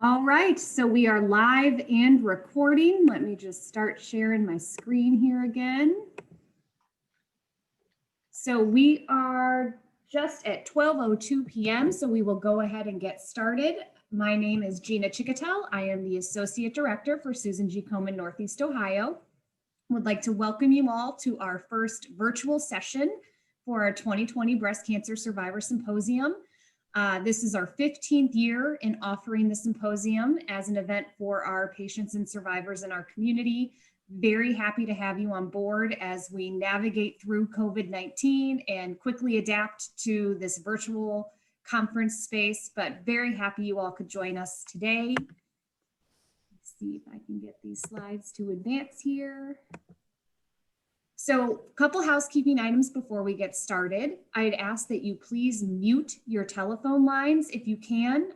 All right, so we are live and recording. Let me just start sharing my screen here again. So we are just at 12:02 p.m., so we will go ahead and get started. My name is Gina Chicatel. I am the Associate Director for Susan G. Komen, Northeast Ohio. Would like to welcome you all to our first virtual session for our 2020 Breast Cancer Survivor Symposium. This is our 15th year in offering the symposium as an event for our patients and survivors in our community. Very happy to have you on board as we navigate through COVID-19 and quickly adapt to this virtual conference space, but very happy you all could join us today. Let's see if I can get these slides to advance here. So a couple housekeeping items before we get started. I'd ask that you please mute your telephone lines if you can.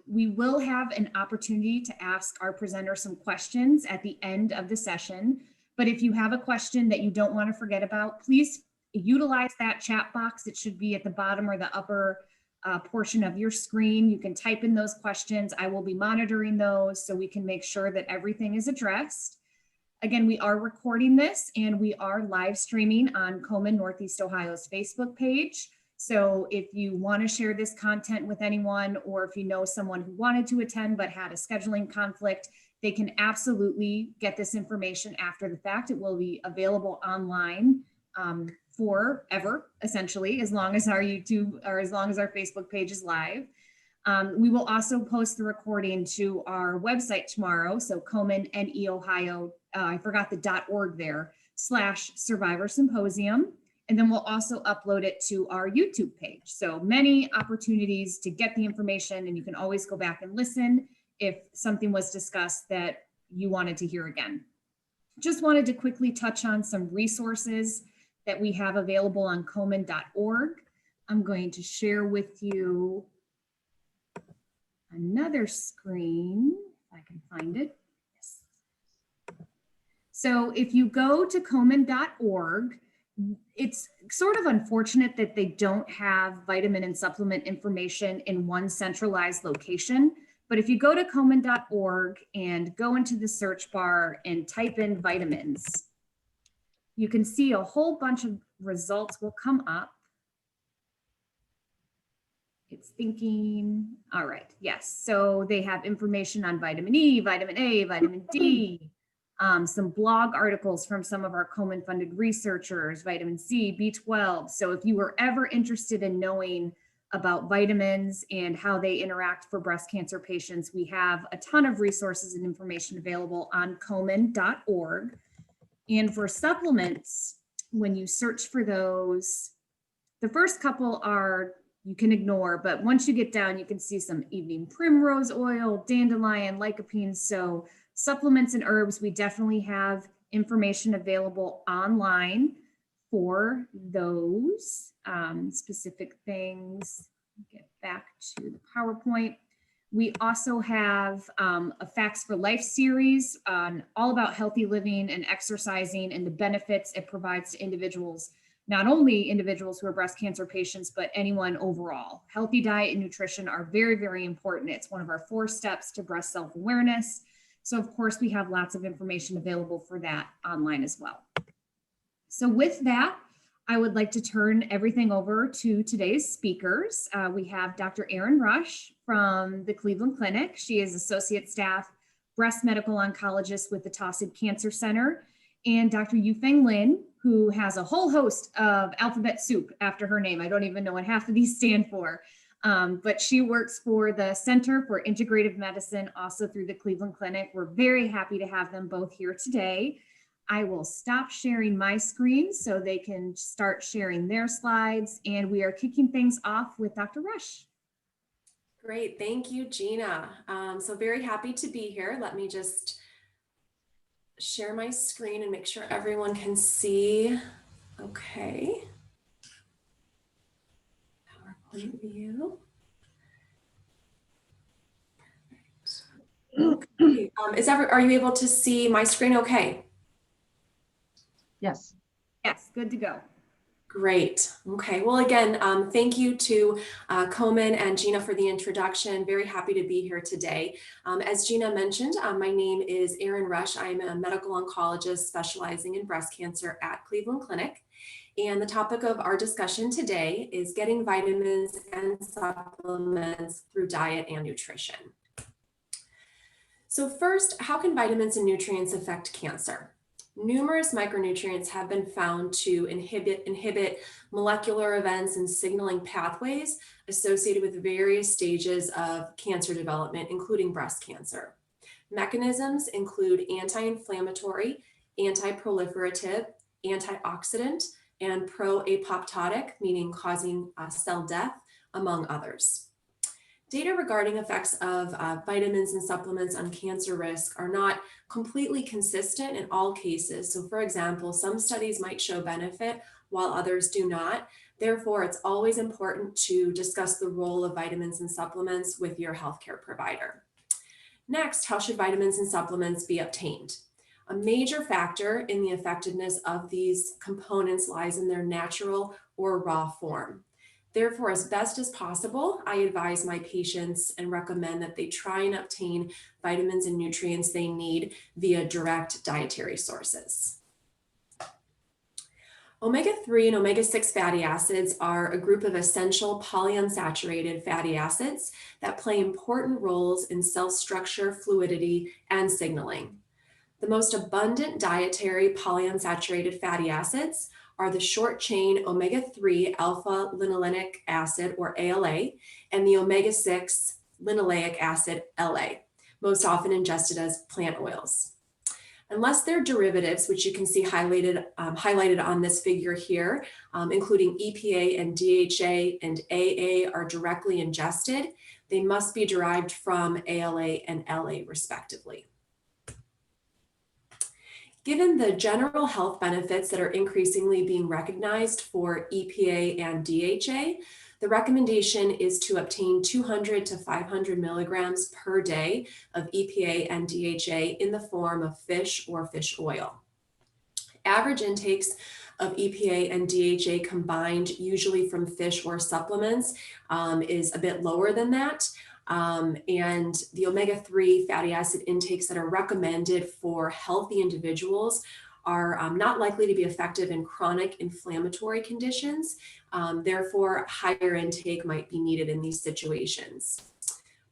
We will have an opportunity to ask our presenter some questions at the end of the session. But if you have a question that you don't want to forget about, please utilize that chat box. It should be at the bottom or the upper portion of your screen. You can type in those questions. I will be monitoring those so we can make sure that everything is addressed. Again, we are recording this and we are live streaming on Komen, Northeast Ohio's Facebook page. So if you want to share this content with anyone, or if you know someone who wanted to attend but had a scheduling conflict, they can absolutely get this information after the fact. It will be available online forever, essentially, as long as our YouTube or as long as our Facebook page is live. We will also post the recording to our website tomorrow. So Komen, NE Ohio, I forgot the .org there, /Survivor Symposium. And then we'll also upload it to our YouTube page. So many opportunities to get the information, and you can always go back and listen if something was discussed that you wanted to hear again. Just wanted to quickly touch on some resources that we have available on Komen.org. I'm going to share with you another screen, if I can find it. Yes. So if you go to Komen.org, it's sort of unfortunate that they don't have vitamin and supplement information in one centralized location. But if you go to Komen.org and go into the search bar and type in vitamins, you can see a whole bunch of results will come up. It's thinking, all right, yes. So they have information on vitamin E, vitamin A, vitamin D, some blog articles from some of our Komen funded researchers, vitamin C, B12. So if you were ever interested in knowing about vitamins and how they interact for breast cancer patients, we have a ton of resources and information available on Komen.org. And for supplements, when you search for those, the first couple are you can ignore, but once you get down, you can see some evening primrose oil, dandelion, lycopene. So supplements and herbs, we definitely have information available online for those specific things. Get back to the PowerPoint. We also have a Facts for Life series on all about healthy living and exercising and the benefits it provides to individuals. Not only individuals who are breast cancer patients, but anyone overall. Healthy diet and nutrition are very, very important. It's one of our 4 steps to breast self-awareness. So of course, we have lots of information available for that online as well. So with that, I would like to turn everything over to today's speakers. We have Dr. Erin Roesch from the Cleveland Clinic. She is Associate Staff Breast Medical Oncologist with the Taussig Cancer Center, and Dr. YuFang Lin, who has a whole host of alphabet soup after her name. I don't even know what half of these stand for, but she works for the Center for Integrative Medicine, also through the Cleveland Clinic. We're very happy to have them both here today. I will stop sharing my screen so they can start sharing their slides, and we are kicking things off with Dr. Roesch. Great, thank you, Gina. So very happy to be here. Let me just share my screen and make sure everyone can see. Okay. PowerPoint view. Okay. Are you able to see my screen okay? Yes. Yes, good to go. Great. Okay. Well, again, thank you to Komen and Gina for the introduction. Very happy to be here today. As Gina mentioned, my name is Erin Roesch. I'm a medical oncologist specializing in breast cancer at Cleveland Clinic. And the topic of our discussion today is getting vitamins and supplements through diet and nutrition. So first, how can vitamins and nutrients affect cancer? Numerous micronutrients have been found to inhibit molecular events and signaling pathways associated with various stages of cancer development, including breast cancer. Mechanisms include anti-inflammatory, anti-proliferative, antioxidant, and pro-apoptotic, meaning causing cell death, among others. Data regarding effects of vitamins and supplements on cancer risk are not completely consistent in all cases. So for example, some studies might show benefit while others do not. Therefore, it's always important to discuss the role of vitamins and supplements with your healthcare provider. Next, how should vitamins and supplements be obtained? A major factor in the effectiveness of these components lies in their natural or raw form. Therefore, as best as possible, I advise my patients and recommend that they try and obtain vitamins and nutrients they need via direct dietary sources. Omega-3 and omega-6 fatty acids are a group of essential polyunsaturated fatty acids that play important roles in cell structure, fluidity, and signaling. The most abundant dietary polyunsaturated fatty acids are the short-chain omega-3 alpha linolenic acid, or ALA, and the omega-6 linoleic acid, LA, most often ingested as plant oils. Unless they're derivatives, which you can see highlighted on this figure here, including EPA and DHA and AA are directly ingested, they must be derived from ALA and LA respectively. Given the general health benefits that are increasingly being recognized for EPA and DHA, the recommendation is to obtain 200 to 500 milligrams per day of EPA and DHA in the form of fish or fish oil. Average intakes of EPA and DHA combined, usually from fish or supplements, is a bit lower than that. And the omega-3 fatty acid intakes that are recommended for healthy individuals are not likely to be effective in chronic inflammatory conditions. Therefore, higher intake might be needed in these situations.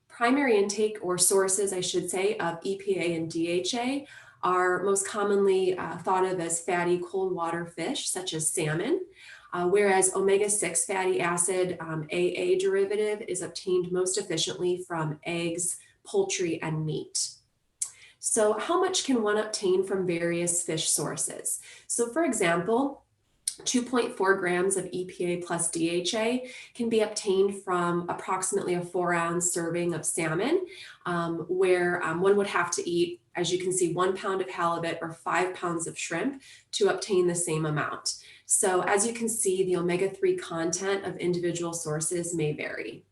Primary intake, or sources, I should say, of EPA and DHA are most commonly thought of as fatty cold water fish, such as salmon. Whereas omega-6 fatty acid, AA derivative, is obtained most efficiently from eggs, poultry, and meat. So how much can one obtain from various fish sources? So for example, 2.4 grams of EPA plus DHA can be obtained from approximately a 4-ounce serving of salmon, where one would have to eat, as you can see, 1 pound of halibut or 5 pounds of shrimp to obtain the same amount. So as you can see, the omega-3 content of individual sources may vary.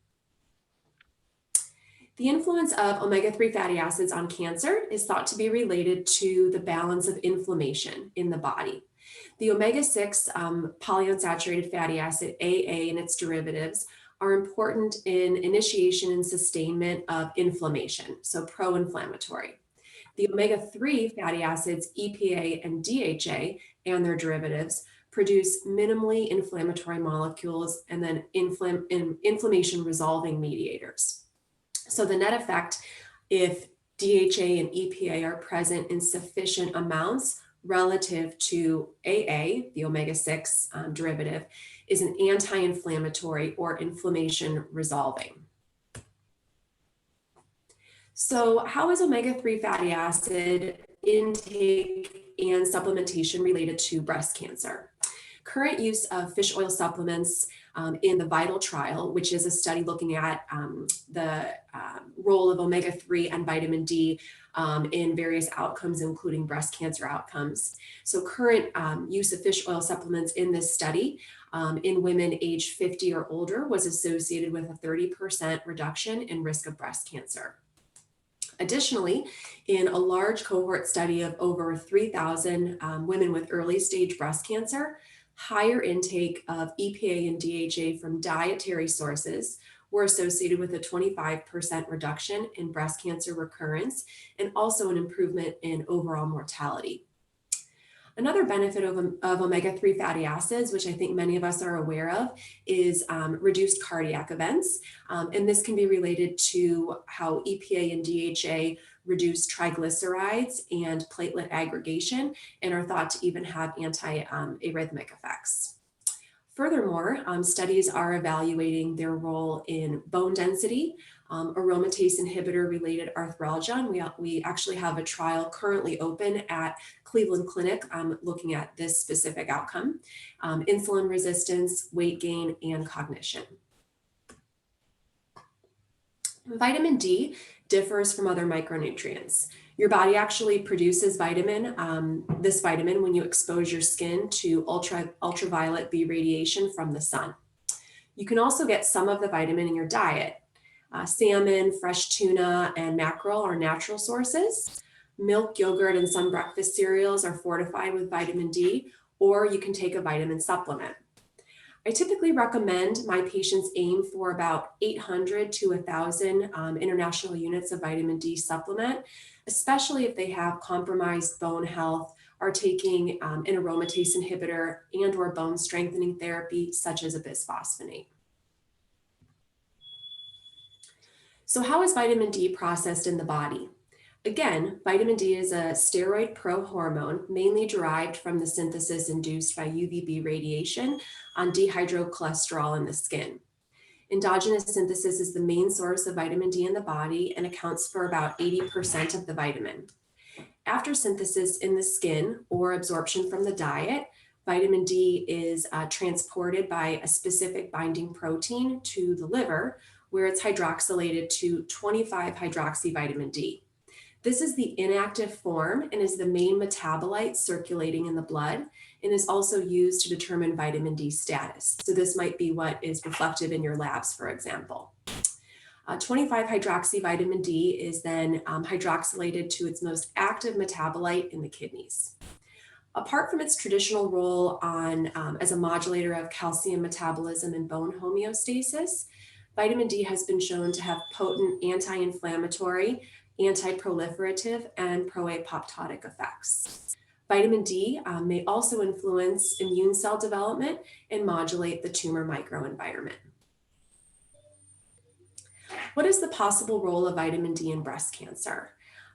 The influence of omega-3 fatty acids on cancer is thought to be related to the balance of inflammation in the body. The omega-6 polyunsaturated fatty acid, AA, and its derivatives are important in initiation and sustainment of inflammation, so pro-inflammatory. The omega-3 fatty acids, EPA and DHA, and their derivatives produce minimally inflammatory molecules and then inflammation resolving mediators. So the net effect, if DHA and EPA are present in sufficient amounts relative to AA, the omega-6 derivative, is an anti-inflammatory or inflammation resolving. So how is omega-3 fatty acid intake and supplementation related to breast cancer? Current use of fish oil supplements in the VITAL trial, which is a study looking at the role of omega-3 and vitamin D in various outcomes, including breast cancer outcomes. So current use of fish oil supplements in this study in women aged 50 or older was associated with a 30% reduction in risk of breast cancer. Additionally, in a large cohort study of over 3,000 women with early stage breast cancer, higher intake of EPA and DHA from dietary sources were associated with a 25% reduction in breast cancer recurrence and also an improvement in overall mortality. Another benefit of omega-3 fatty acids, which I think many of us are aware of, is reduced cardiac events. And this can be related to how EPA and DHA reduce triglycerides and platelet aggregation and are thought to even have anti-arrhythmic effects. Furthermore, studies are evaluating their role in bone density, aromatase inhibitor-related arthralgia. And we actually have a trial currently open at Cleveland Clinic looking at this specific outcome, insulin resistance, weight gain, and cognition. Vitamin D differs from other micronutrients. Your body actually produces this vitamin when you expose your skin to ultraviolet B radiation from the sun. You can also get some of the vitamin in your diet. Salmon, fresh tuna, and mackerel are natural sources. Milk, yogurt, and some breakfast cereals are fortified with vitamin D, or you can take a vitamin supplement. I typically recommend my patients aim for about 800 to 1,000 international units of vitamin D supplement, especially if they have compromised bone health, are taking an aromatase inhibitor and or bone strengthening therapy such as a bisphosphonate. So how is vitamin D processed in the body? Again, vitamin D is a steroid prohormone mainly derived from the synthesis induced by UVB radiation on dehydrocholesterol in the skin. Endogenous synthesis is the main source of vitamin D in the body and accounts for about 80% of the vitamin. After synthesis in the skin or absorption from the diet, vitamin D is transported by a specific binding protein to the liver, where it's hydroxylated to 25-hydroxyvitamin D. This is the inactive form and is the main metabolite circulating in the blood and is also used to determine vitamin D status. So this might be what is reflected in your labs, for example. 25-hydroxyvitamin D is then hydroxylated to its most active metabolite in the kidneys. Apart from its traditional role as a modulator of calcium metabolism and bone homeostasis, vitamin D has been shown to have potent anti-inflammatory, anti-proliferative, and pro-apoptotic effects. Vitamin D may also influence immune cell development and modulate the tumor microenvironment. What is the possible role of vitamin D in breast cancer?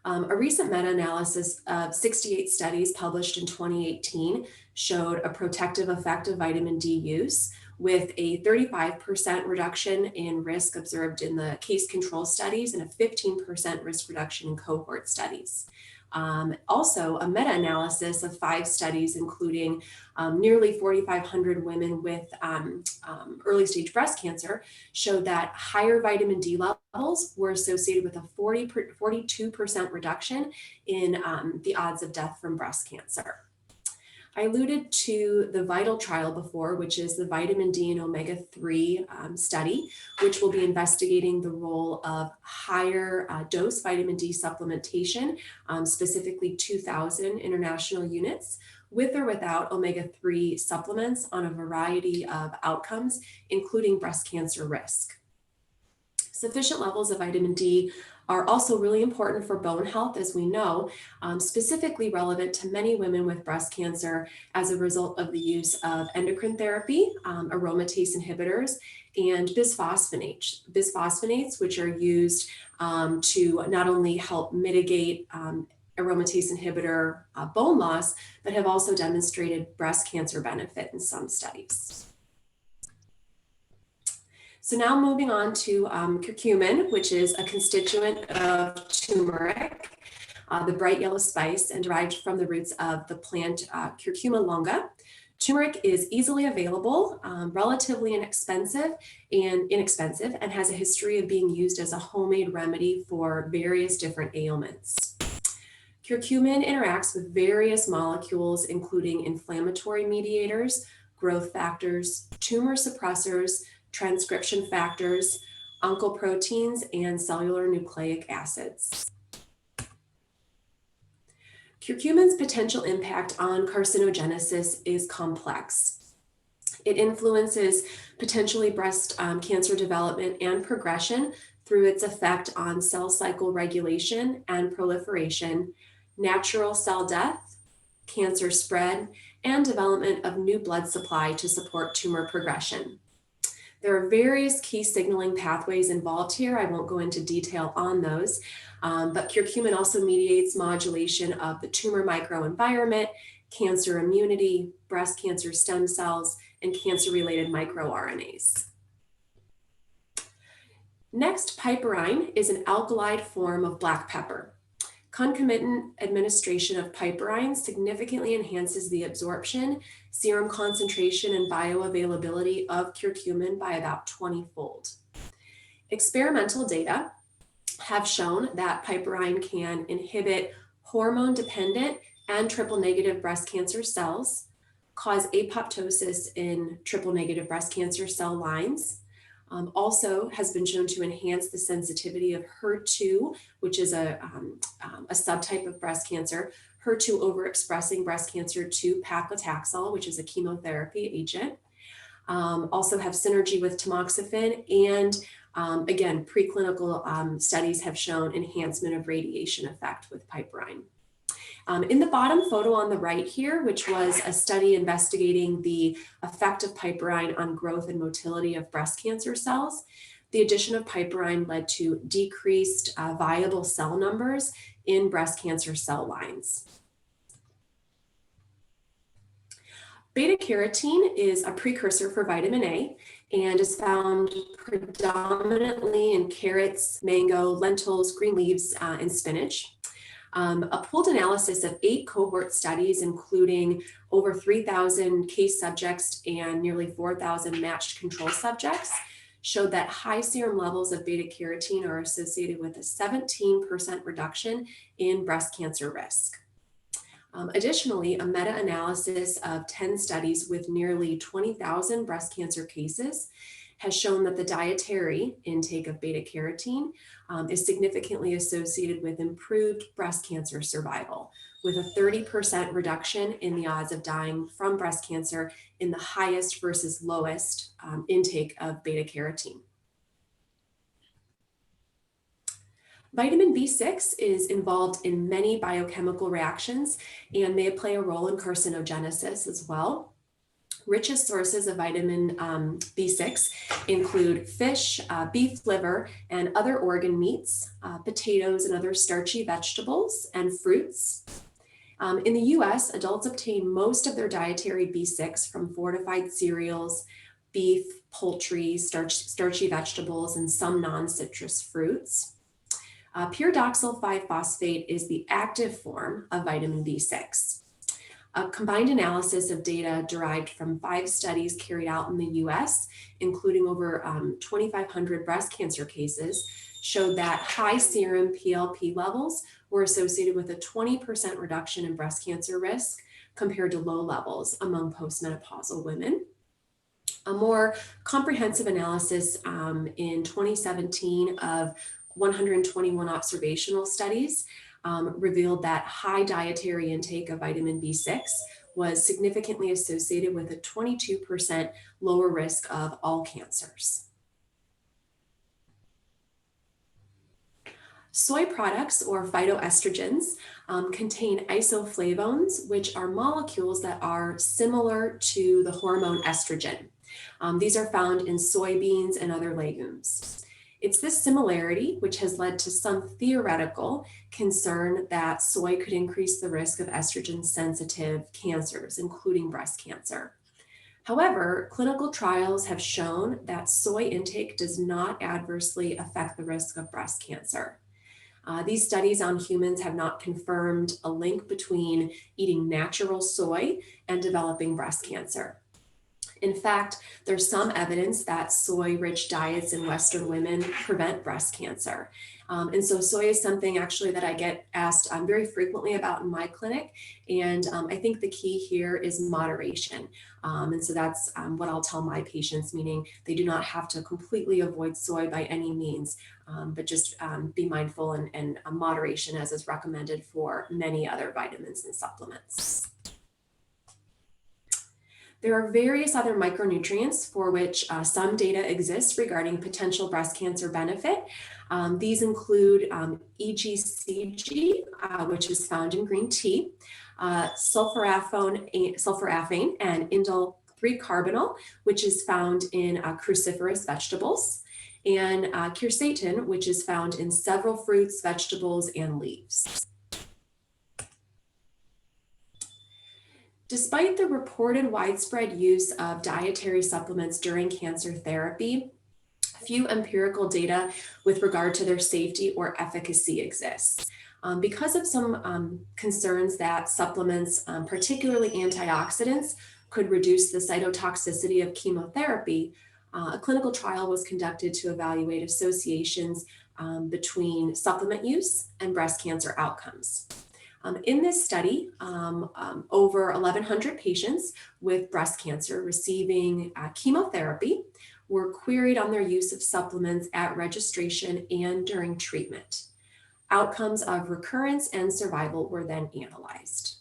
A recent meta-analysis of 68 studies published in 2018 showed a protective effect of vitamin D use, with a 35% reduction in risk observed in the case control studies and a 15% risk reduction in cohort studies. Also, a meta-analysis of 5 studies, including nearly 4,500 women with early stage breast cancer, showed that higher vitamin D levels were associated with a 42% reduction in the odds of death from breast cancer. I alluded to the VITAL trial before, which is the vitamin D and omega-3 study, which will be investigating the role of higher dose vitamin D supplementation, specifically 2,000 international units, with or without omega-3 supplements on a variety of outcomes, including breast cancer risk. Sufficient levels of vitamin D are also really important for bone health, as we know, specifically relevant to many women with breast cancer as a result of the use of endocrine therapy, aromatase inhibitors, and bisphosphonates, which are used to not only help mitigate aromatase inhibitor bone loss, but have also demonstrated breast cancer benefit in some studies. So now moving on to curcumin, which is a constituent of turmeric, the bright yellow spice, and derived from the roots of the plant Curcuma longa. Turmeric is easily available, relatively inexpensive, and has a history of being used as a homemade remedy for various different ailments. Curcumin interacts with various molecules, including inflammatory mediators, growth factors, tumor suppressors, transcription factors, oncoproteins, and cellular nucleic acids. Curcumin's potential impact on carcinogenesis is complex. It influences potentially breast cancer development and progression through its effect on cell cycle regulation and proliferation, natural cell death, cancer spread, and development of new blood supply to support tumor progression. There are various key signaling pathways involved here. I won't go into detail on those, but curcumin also mediates modulation of the tumor microenvironment, cancer immunity, breast cancer stem cells, and cancer-related microRNAs. Next, piperine is an alkaloid form of black pepper. Concomitant administration of piperine significantly enhances the absorption, serum concentration, and bioavailability of curcumin by about 20-fold. Experimental data have shown that piperine can inhibit hormone-dependent and triple-negative breast cancer cells, cause apoptosis in triple-negative breast cancer cell lines, also has been shown to enhance the sensitivity of HER2, which is a subtype of breast cancer, HER2 overexpressing breast cancer to paclitaxel, which is a chemotherapy agent. Also have synergy with tamoxifen, and again, preclinical studies have shown enhancement of radiation effect with piperine. In the bottom photo on the right here, which was a study investigating the effect of piperine on growth and motility of breast cancer cells, the addition of piperine led to decreased viable cell numbers in breast cancer cell lines. Beta carotene is a precursor for vitamin A and is found predominantly in carrots, mango, lentils, green leaves, and spinach. A pooled analysis of 8 cohort studies, including over 3,000 case subjects and nearly 4,000 matched control subjects, showed that high serum levels of beta carotene are associated with a 17% reduction in breast cancer risk. Additionally, a meta-analysis of 10 studies with nearly 20,000 breast cancer cases has shown that the dietary intake of beta carotene is significantly associated with improved breast cancer survival, with a 30% reduction in the odds of dying from breast cancer in the highest versus lowest intake of beta carotene. Vitamin B6 is involved in many biochemical reactions and may play a role in carcinogenesis as well. Richest sources of vitamin B6 include fish, beef liver, and other organ meats, potatoes and other starchy vegetables, and fruits. In the US, adults obtain most of their dietary B6 from fortified cereals, beef, poultry, starchy vegetables, and some non-citrus fruits. Pyridoxal 5-phosphate is the active form of vitamin B6. A combined analysis of data derived from 5 studies carried out in the US, including over 2,500 breast cancer cases, showed that high serum PLP levels were associated with a 20% reduction in breast cancer risk compared to low levels among postmenopausal women. A more comprehensive analysis in 2017 of 121 observational studies revealed that high dietary intake of vitamin B6 was significantly associated with a 22% lower risk of all cancers. Soy products, or phytoestrogens, contain isoflavones, which are molecules that are similar to the hormone estrogen. These are found in soybeans and other legumes. It's this similarity which has led to some theoretical concern that soy could increase the risk of estrogen-sensitive cancers, including breast cancer. However, clinical trials have shown that soy intake does not adversely affect the risk of breast cancer. These studies on humans have not confirmed a link between eating natural soy and developing breast cancer. In fact, there's some evidence that soy-rich diets in Western women prevent breast cancer. And so soy is something actually that I get asked very frequently about in my clinic. And I think the key here is moderation. And so that's what I'll tell my patients, meaning they do not have to completely avoid soy by any means, but just be mindful and moderation as is recommended for many other vitamins and supplements. There are various other micronutrients for which some data exists regarding potential breast cancer benefit. These include EGCG, which is found in green tea, sulforaphane and indole 3-carbinol, which is found in cruciferous vegetables, and quercetin, which is found in several fruits, vegetables, and leaves. Despite the reported widespread use of dietary supplements during cancer therapy, few empirical data with regard to their safety or efficacy exists. Because of some concerns that supplements, particularly antioxidants, could reduce the cytotoxicity of chemotherapy, a clinical trial was conducted to evaluate associations between supplement use and breast cancer outcomes. In this study, over 1,100 patients with breast cancer receiving chemotherapy were queried on their use of supplements at registration and during treatment. Outcomes of recurrence and survival were then analyzed.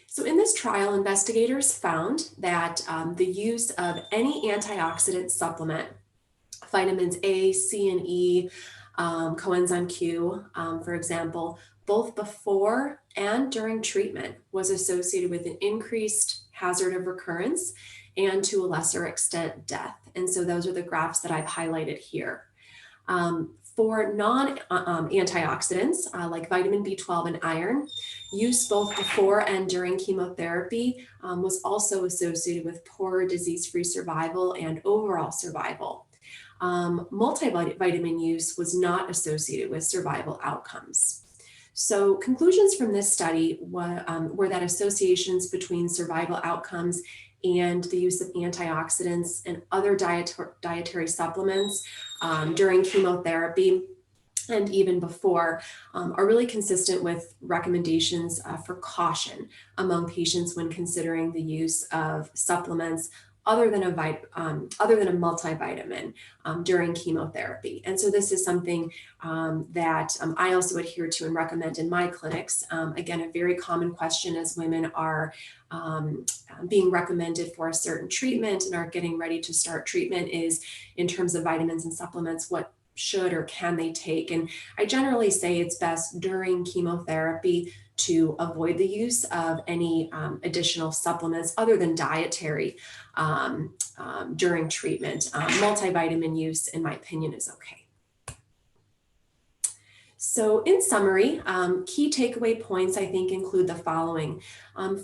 So in this trial, investigators found that the use of any antioxidant supplement, vitamins A, C, and E, coenzyme Q, for example, both before and during treatment was associated with an increased hazard of recurrence and to a lesser extent death. And so those are the graphs that I've highlighted here. For non-antioxidants like vitamin B12 and iron, use both before and during chemotherapy was also associated with poorer disease-free survival and overall survival. Multivitamin use was not associated with survival outcomes. So conclusions from this study were that associations between survival outcomes and the use of antioxidants and other dietary supplements during chemotherapy and even before are really consistent with recommendations for caution among patients when considering the use of supplements other than a multivitamin during chemotherapy. And so this is something that I also adhere to and recommend in my clinics. Again, a very common question as women are being recommended for a certain treatment and are getting ready to start treatment is in terms of vitamins and supplements, what should or can they take? And I generally say it's best during chemotherapy to avoid the use of any additional supplements other than dietary during treatment. Multivitamin use, in my opinion, is okay. So in summary, key takeaway points I think include the following.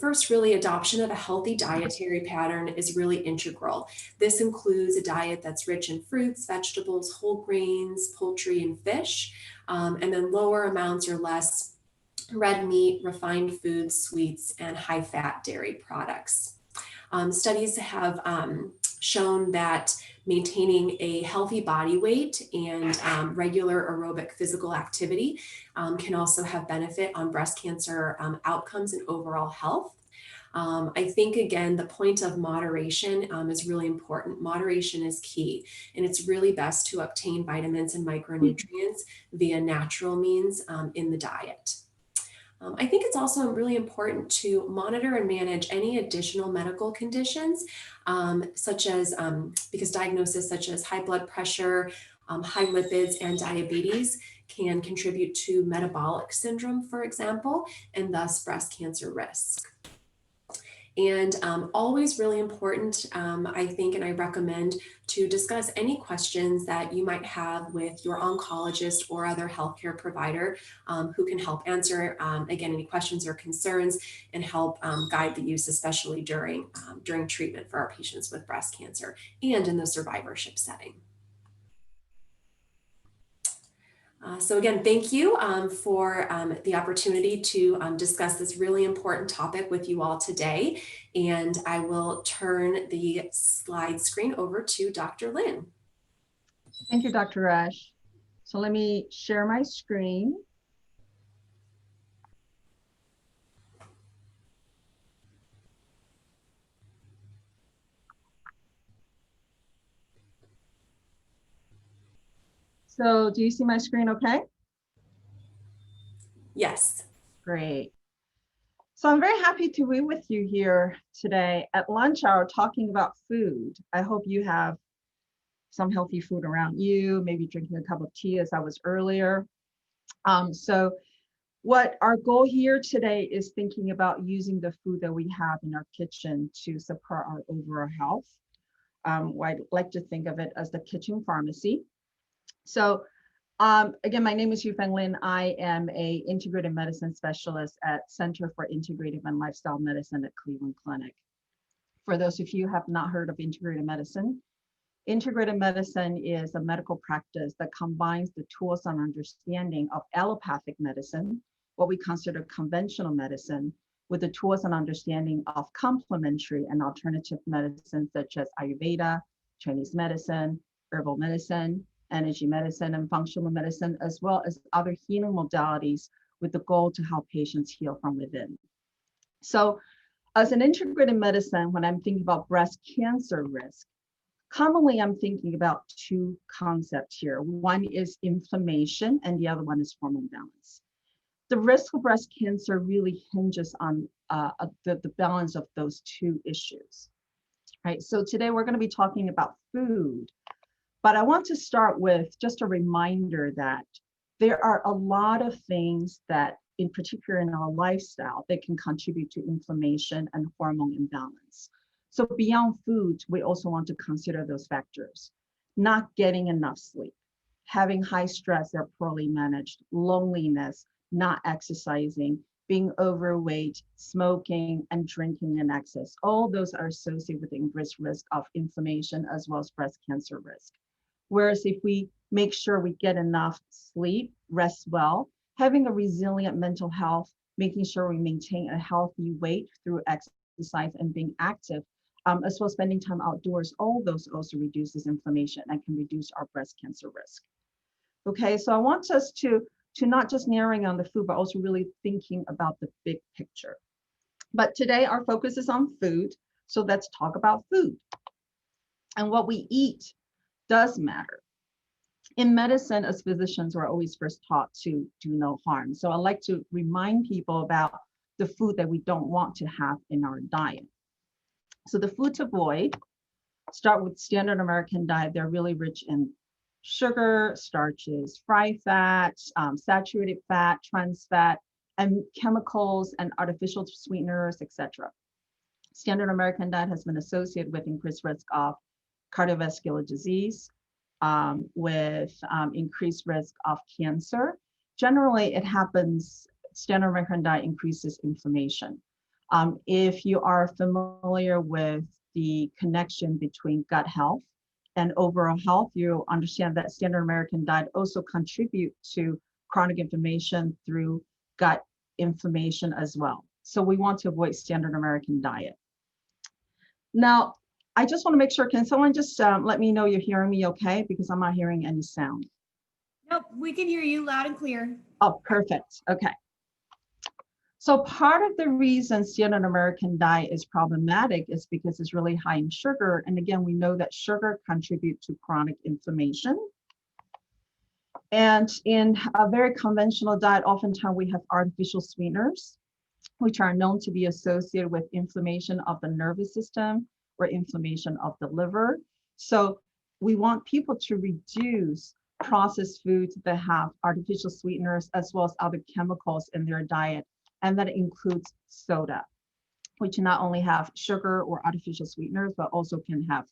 First, really adoption of a healthy dietary pattern is really integral. This includes a diet that's rich in fruits, vegetables, whole grains, poultry, and fish, and then lower amounts or less red meat, refined foods, sweets, and high-fat dairy products. Studies have shown that maintaining a healthy body weight and regular aerobic physical activity can also have benefit on breast cancer outcomes and overall health. I think, again, the point of moderation is really important. Moderation is key, and it's really best to obtain vitamins and micronutrients via natural means in the diet. I think it's also really important to monitor and manage any additional medical conditions, such as, because diagnoses such as high blood pressure, high lipids, and diabetes can contribute to metabolic syndrome, for example, and thus breast cancer risk. And always really important, I think, and I recommend to discuss any questions that you might have with your oncologist or other healthcare provider who can help answer, again, any questions or concerns and help guide the use, especially during treatment for our patients with breast cancer and in the survivorship setting. So again, thank you for the opportunity to discuss this really important topic with you all today. And I will turn the slide screen over to Dr. Lin. Thank you, Dr. Roesch. So let me share my screen. So do you see my screen okay? Yes. Great. So I'm very happy to be with you here today at lunch hour talking about food. I hope you have some healthy food around you, maybe drinking a cup of tea as I was earlier. So what our goal here today is thinking about using the food that we have in our kitchen to support our overall health. I like to think of it as the kitchen pharmacy. So again, my name is YuFang Lin. I am a integrative medicine specialist at Center for Integrative and Lifestyle Medicine at Cleveland Clinic. For those of you who have not heard of integrative medicine is a medical practice that combines the tools and understanding of allopathic medicine, what we consider conventional medicine, with the tools and understanding of complementary and alternative medicine such as Ayurveda, Chinese medicine, herbal medicine, energy medicine, and functional medicine, as well as other healing modalities with the goal to help patients heal from within. So as an integrative medicine, when I'm thinking about breast cancer risk, commonly I'm thinking about two concepts here. One is inflammation and the other one is hormone balance. The risk of breast cancer really hinges on the balance of those two issues, right? So today we're going to be talking about food. But I want to start with just a reminder that there are a lot of things that, in particular in our lifestyle, that can contribute to inflammation and hormone imbalance. So beyond food, we also want to consider those factors. Not getting enough sleep, having high stress or poorly managed, loneliness, not exercising, being overweight, smoking, and drinking in excess. All those are associated with increased risk of inflammation as well as breast cancer risk. Whereas if we make sure we get enough sleep, rest well, having a resilient mental health, making sure we maintain a healthy weight through exercise and being active, as well as spending time outdoors, all those also reduces inflammation and can reduce our breast cancer risk. Okay, so I want us to not just narrowing on the food, but also really thinking about the big picture. But today our focus is on food, so let's talk about food. And what we eat does matter. In medicine, as physicians, we're always first taught to do no harm. So I like to remind people about the food that we don't want to have in our diet. So the food to avoid, start with standard American diet. They're really rich in sugar, starches, fried fats, saturated fat, trans fat, and chemicals and artificial sweeteners, etc. Standard American diet has been associated with increased risk of cardiovascular disease, with increased risk of cancer. Generally, it happens, standard American diet increases inflammation. If you are familiar with the connection between gut health and overall health, you understand that standard American diet also contribute to chronic inflammation through gut inflammation as well. So we want to avoid standard American diet. Now, I just want to make sure, can someone just let me know you're hearing me okay? Because I'm not hearing any sound. Nope, we can hear you loud and clear. Oh, perfect. Okay. So part of the reason standard American diet is problematic is because it's really high in sugar. And again, we know that sugar contributes to chronic inflammation. And in a very conventional diet, oftentimes we have artificial sweeteners, which are known to be associated with inflammation of the nervous system or inflammation of the liver. So we want people to reduce processed foods that have artificial sweeteners as well as other chemicals in their diet. And that includes soda, which not only have sugar or artificial sweeteners, but also can have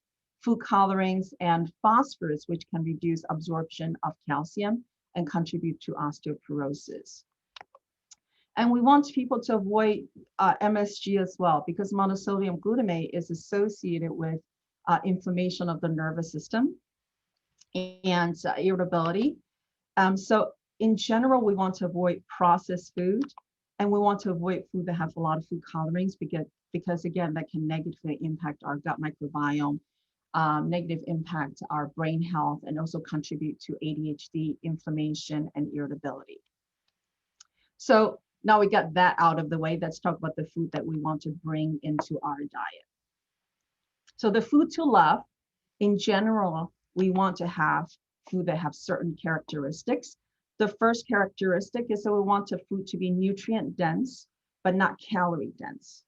food colorings and phosphorus, which can reduce absorption of calcium and contribute to osteoporosis. And we want people to avoid MSG as well, because monosodium glutamate is associated with inflammation of the nervous system and irritability. So in general, we want to avoid processed food, and we want to avoid food that has a lot of food colorings because again, that can negatively impact our gut microbiome, negative impact our brain health, and also contribute to ADHD, inflammation, and irritability. So now we got that out of the way. Let's talk about the food that we want to bring into our diet. So the food to love, in general, we want to have food that have certain characteristics. The first characteristic is that we want the food to be nutrient dense, but not calorie dense.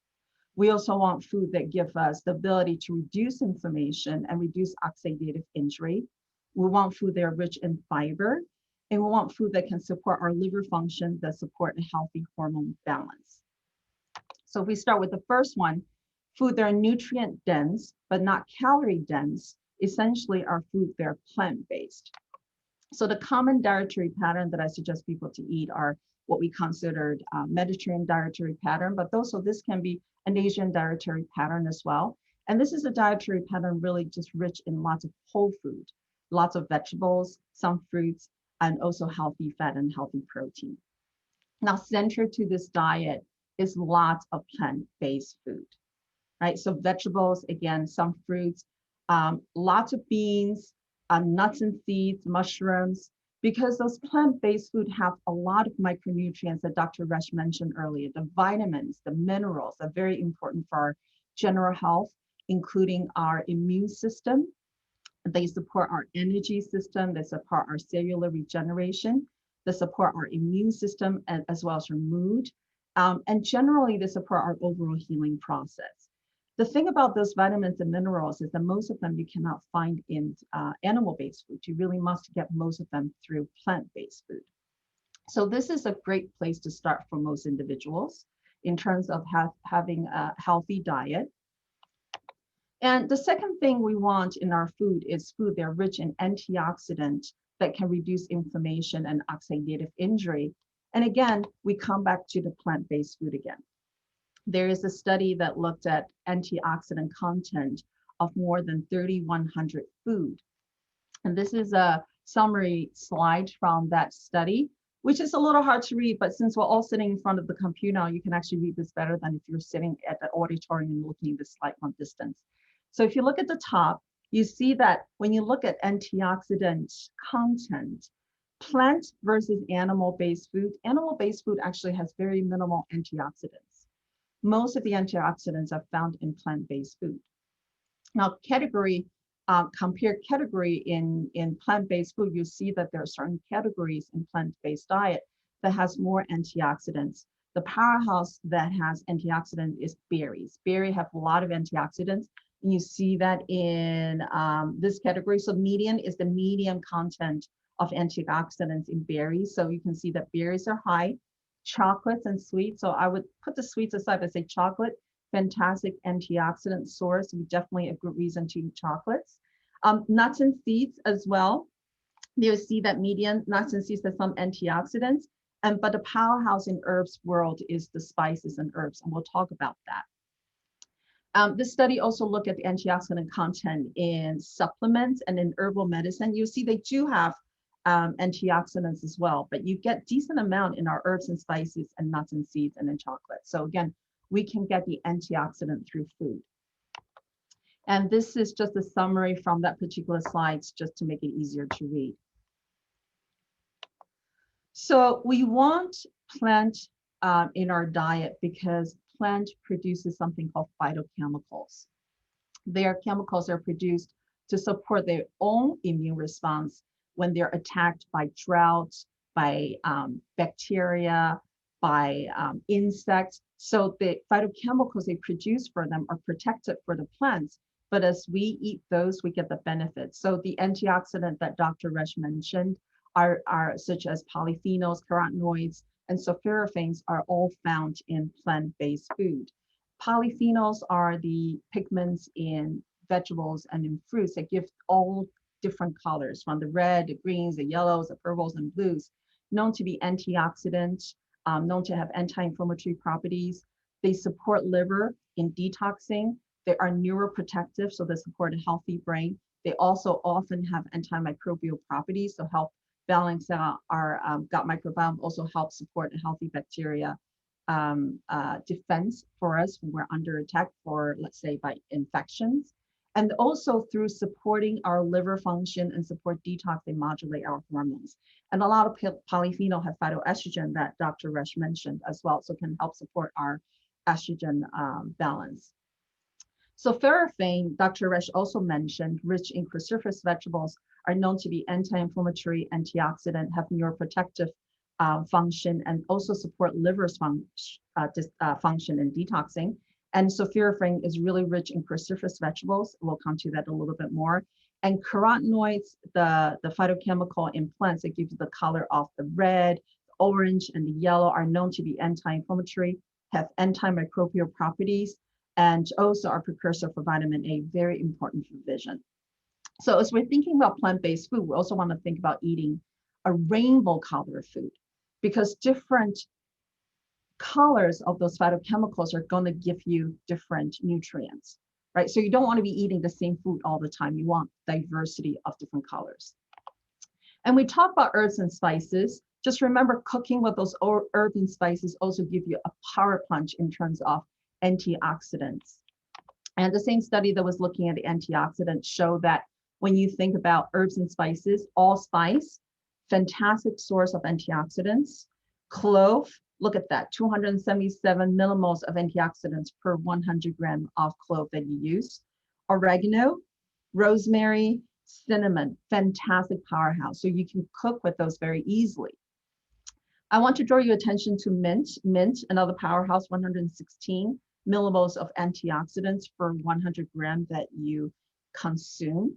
We also want food that give us the ability to reduce inflammation and reduce oxidative injury. We want food that are rich in fiber, and we want food that can support our liver function, that support a healthy hormone balance. So if we start with the first one, food that are nutrient dense, but not calorie dense, essentially are food that are plant-based. So the common dietary pattern that I suggest people to eat are what we considered Mediterranean dietary pattern, but also this can be an Asian dietary pattern as well. And this is a dietary pattern really just rich in lots of whole food, lots of vegetables, some fruits, and also healthy fat and healthy protein. Now, central to this diet is lots of plant-based food, right? So vegetables, again, some fruits, lots of beans, nuts and seeds, mushrooms, because those plant-based food have a lot of micronutrients that Dr. Roesch mentioned earlier. The vitamins, the minerals are very important for our general health, including our immune system. They support our energy system, they support our cellular regeneration, they support our immune system, as well as our mood. And generally, they support our overall healing process. The thing about those vitamins and minerals is that most of them you cannot find in animal-based food. You really must get most of them through plant-based food. So this is a great place to start for most individuals in terms of having a healthy diet. And the second thing we want in our food is food that are rich in antioxidants that can reduce inflammation and oxidative injury. And again, we come back to the plant-based food again. There is a study that looked at antioxidant content of more than 3,100 food. And this is a summary slide from that study, which is a little hard to read, but since we're all sitting in front of the computer now, you can actually read this better than if you're sitting at the auditorium and looking at the slide from distance. So if you look at the top, you see that when you look at antioxidant content, plant versus animal-based food actually has very minimal antioxidants. Most of the antioxidants are found in plant-based food. Now, compare category in plant-based food, you see that there are certain categories in plant-based diet that has more antioxidants. The powerhouse that has antioxidants is berries. Berries have a lot of antioxidants. And you see that in this category. So median is the medium content of antioxidants in berries. So you can see that berries are high. Chocolates and sweets. So I would put the sweets aside, but say chocolate, fantastic antioxidant source. Definitely a good reason to eat chocolates. Nuts and seeds as well. You see that median nuts and seeds have some antioxidants. But the powerhouse in herbs world is the spices and herbs, and we'll talk about that. This study also looked at the antioxidant content in supplements and in herbal medicine. You see they do have antioxidants as well, but you get decent amount in our herbs and spices and nuts and seeds and in chocolate. So again, we can get the antioxidant through food. And this is just a summary from that particular slide, just to make it easier to read. So we want plant in our diet because plant produces something called phytochemicals. Their chemicals are produced to support their own immune response when they're attacked by droughts, by bacteria, by insects. So the phytochemicals they produce for them are protected for the plants, but as we eat those, we get the benefits. So the antioxidant that Dr. Roesch mentioned are such as polyphenols, carotenoids, and sulforaphanes are all found in plant-based food. Polyphenols are the pigments in vegetables and in fruits that give all different colors, from the red, the greens, the yellows, the purples, and blues, known to be antioxidants, known to have anti-inflammatory properties. They support liver in detoxing. They are neuroprotective, so they support a healthy brain. They also often have antimicrobial properties, so help balance out our gut microbiome, also help support a healthy bacteria defense for us when we're under attack for, let's say, by infections. And also through supporting our liver function and support detox, they modulate our hormones. And a lot of polyphenol have phytoestrogen that Dr. Roesch mentioned as well, so can help support our estrogen balance. So ferrophane, Dr. Roesch also mentioned, rich in cruciferous vegetables, are known to be anti-inflammatory, antioxidant, have neuroprotective function and also support liver's function and detoxing. And sulforaphane is really rich in cruciferous vegetables. We'll come to that a little bit more. And carotenoids, the phytochemical in plants that gives you the color of the red, orange, and the yellow, are known to be anti-inflammatory, have antimicrobial properties, and also are precursor for vitamin A, very important for vision. So as we're thinking about plant-based food, we also want to think about eating a rainbow color of food, because different colors of those phytochemicals are going to give you different nutrients, right? So you don't want to be eating the same food all the time. You want diversity of different colors. And we talk about herbs and spices. Just remember, cooking with those herbs and spices also give you a power punch in terms of antioxidants. And the same study that was looking at the antioxidants showed that when you think about herbs and spices, allspice, fantastic source of antioxidants. Clove, look at that, 277 millimoles of antioxidants per 100 gram of clove that you use. Oregano, rosemary, cinnamon, fantastic powerhouse. So you can cook with those very easily. I want to draw your attention to mint. Mint, another powerhouse, 116 millimoles of antioxidants per 100 gram that you consume.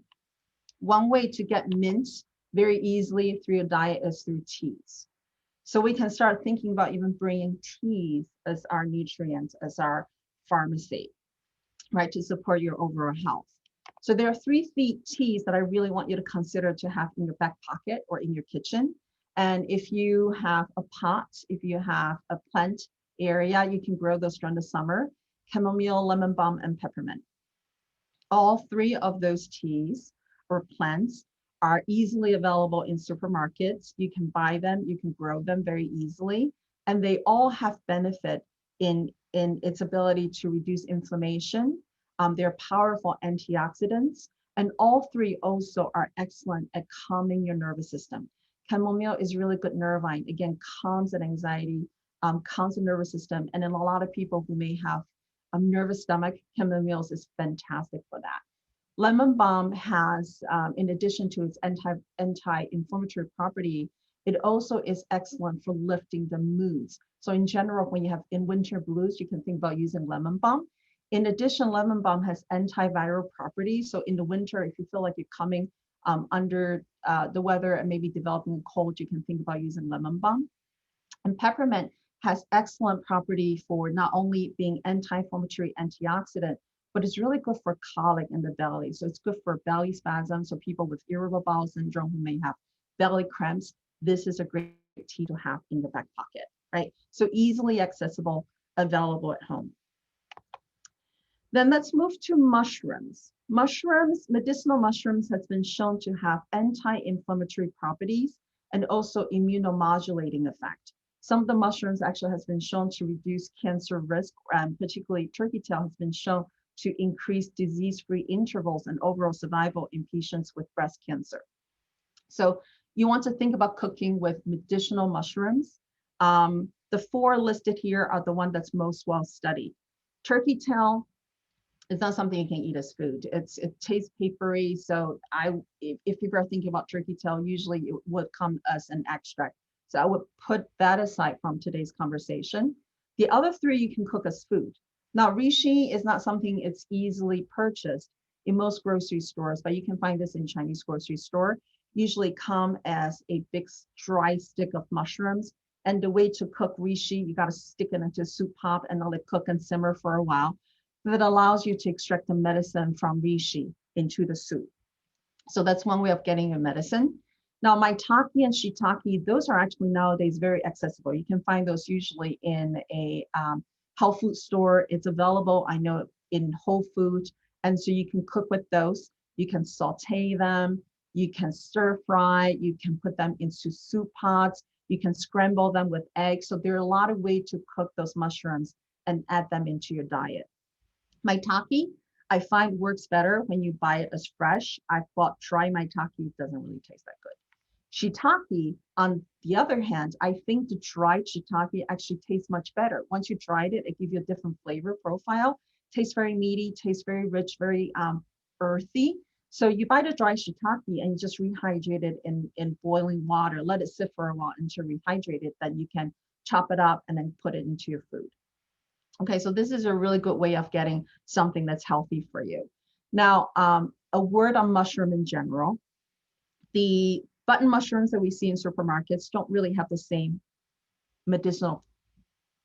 One way to get mint very easily through your diet is through teas. So we can start thinking about even bringing teas as our nutrients, as our pharmacy, right, to support your overall health. So there are 3 teas that I really want you to consider to have in your back pocket or in your kitchen. And if you have a pot, if you have a plant area, you can grow those during the summer: chamomile, lemon balm, and peppermint. All 3 of those teas or plants are easily available in supermarkets. You can buy them, you can grow them very easily, and they all have benefit in its ability to reduce inflammation. They're powerful antioxidants, and all 3 also are excellent at calming your nervous system. Chamomile is really good nervine, again, calms an anxiety, calms the nervous system, and in a lot of people who may have a nervous stomach, chamomile is fantastic for that. Lemon balm has, in addition to its anti-inflammatory property, it also is excellent for lifting the moods. So in general, when you have in winter blues, you can think about using lemon balm. In addition, lemon balm has antiviral properties. So in the winter, if you feel like you're coming under the weather and maybe developing a cold, you can think about using lemon balm. And peppermint has excellent property for not only being anti-inflammatory antioxidant, but it's really good for colic in the belly. So it's good for belly spasms. So people with irritable bowel syndrome who may have belly cramps, this is a great tea to have in your back pocket, right? So easily accessible, available at home. Then let's move to mushrooms. Mushrooms, medicinal mushrooms has been shown to have anti-inflammatory properties and also immunomodulating effect. Some of the mushrooms actually has been shown to reduce cancer risk, and particularly turkey tail has been shown to increase disease-free intervals and overall survival in patients with breast cancer. So you want to think about cooking with medicinal mushrooms. The 4 listed here are the one that's most well studied. Turkey tail is not something you can eat as food. It tastes papery. So if people are thinking about turkey tail, usually it would come as an extract. So I would put that aside from today's conversation. The other 3 you can cook as food. Now, reishi is not something it's easily purchased in most grocery stores, but you can find this in Chinese grocery store. Usually come as a big dry stick of mushrooms. And the way to cook reishi, you got to stick it into a soup pot and let it cook and simmer for a while. That allows you to extract the medicine from reishi into the soup. So that's one way of getting your medicine. Now, maitake and shiitake, those are actually nowadays very accessible. You can find those usually in a health food store. It's available, I know, in Whole Foods. And so you can cook with those. You can saute them. You can stir fry. You can put them into soup pots. You can scramble them with eggs. So there are a lot of ways to cook those mushrooms and add them into your diet. Maitake, I find works better when you buy it as fresh. I've bought dry maitake, it doesn't really taste that good. Shiitake, on the other hand, I think the dried shiitake actually tastes much better. Once you dried it, it gives you a different flavor profile. Tastes very meaty, tastes very rich, very earthy. So you buy the dry shiitake and you just rehydrate it in boiling water, let it sit for a while until rehydrated, then you can chop it up and then put it into your food. Okay, so this is a really good way of getting something that's healthy for you. Now, a word on mushroom in general. The button mushrooms that we see in supermarkets don't really have the same medicinal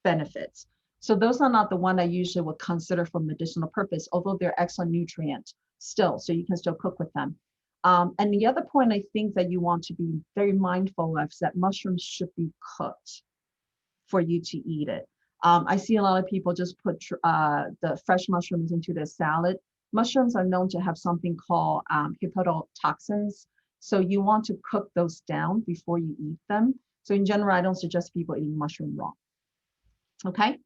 benefits. So those are not the one I usually would consider for medicinal purpose, although they're excellent nutrient still, so you can still cook with them. And the other point I think that you want to be very mindful of is that mushrooms should be cooked for you to eat it. I see a lot of people just put the fresh mushrooms into their salad. Mushrooms are known to have something called hepatotoxins. So you want to cook those down before you eat them. So in general, I don't suggest people eating mushroom raw. Okay,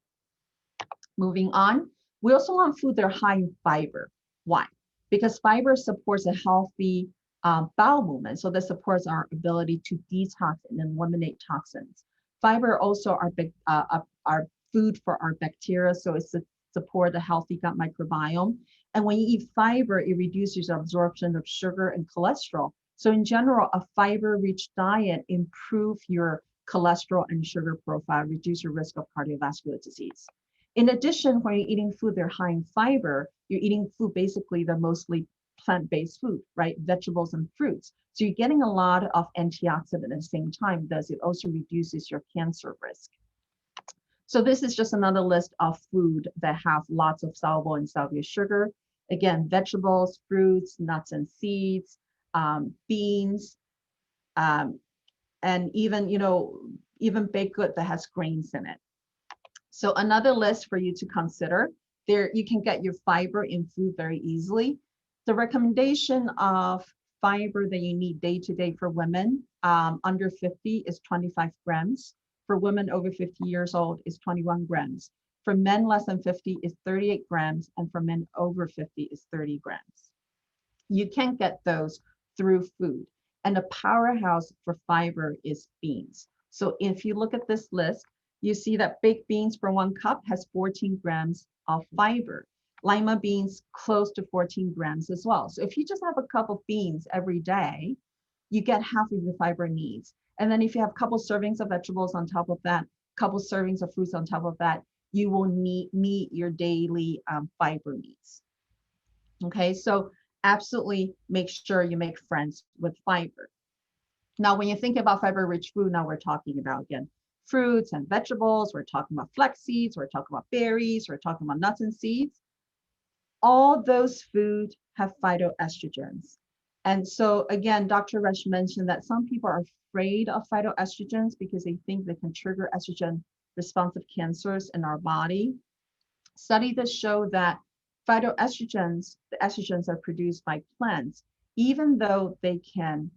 moving on. We also want food that are high in fiber. Why? Because fiber supports a healthy bowel movement. So this supports our ability to detox and eliminate toxins. Fiber also are food for our bacteria, so it's to support a healthy gut microbiome. And when you eat fiber, it reduces absorption of sugar and cholesterol. So in general, a fiber-rich diet improves your cholesterol and sugar profile, reduce your risk of cardiovascular disease. In addition, when you're eating food that are high in fiber, you're eating food basically the mostly plant-based food, right? Vegetables and fruits. So you're getting a lot of antioxidant at the same time, thus it also reduces your cancer risk. So this is just another list of food that have lots of soluble and insoluble sugar. Again, vegetables, fruits, nuts and seeds, beans, and even, even baked good that has grains in it. So another list for you to consider. There, you can get your fiber in food very easily. The recommendation of fiber that you need day to day for women under 50 is 25 grams. For women over 50 years old is 21 grams. For men less than 50 is 38 grams, and for men over 50 is 30 grams. You can get those through food. And a powerhouse for fiber is beans. So if you look at this list, you see that baked beans for 1 cup has 14 grams of fiber. Lima beans close to 14 grams as well. So if you just have a cup of beans every day, you get half of your fiber needs. And then if you have a couple servings of vegetables on top of that, couple servings of fruits on top of that, you will meet your daily fiber needs. Okay, so absolutely make sure you make friends with fiber. Now, when you think about fiber-rich food, now we're talking about, again, fruits and vegetables, we're talking about flax seeds, we're talking about berries, we're talking about nuts and seeds. All those foods have phytoestrogens. And so again, Dr. Roesch mentioned that some people are afraid of phytoestrogens because they think they can trigger estrogen responsive cancers in our body. Studies that show that phytoestrogens, the estrogens are produced by plants, even though they can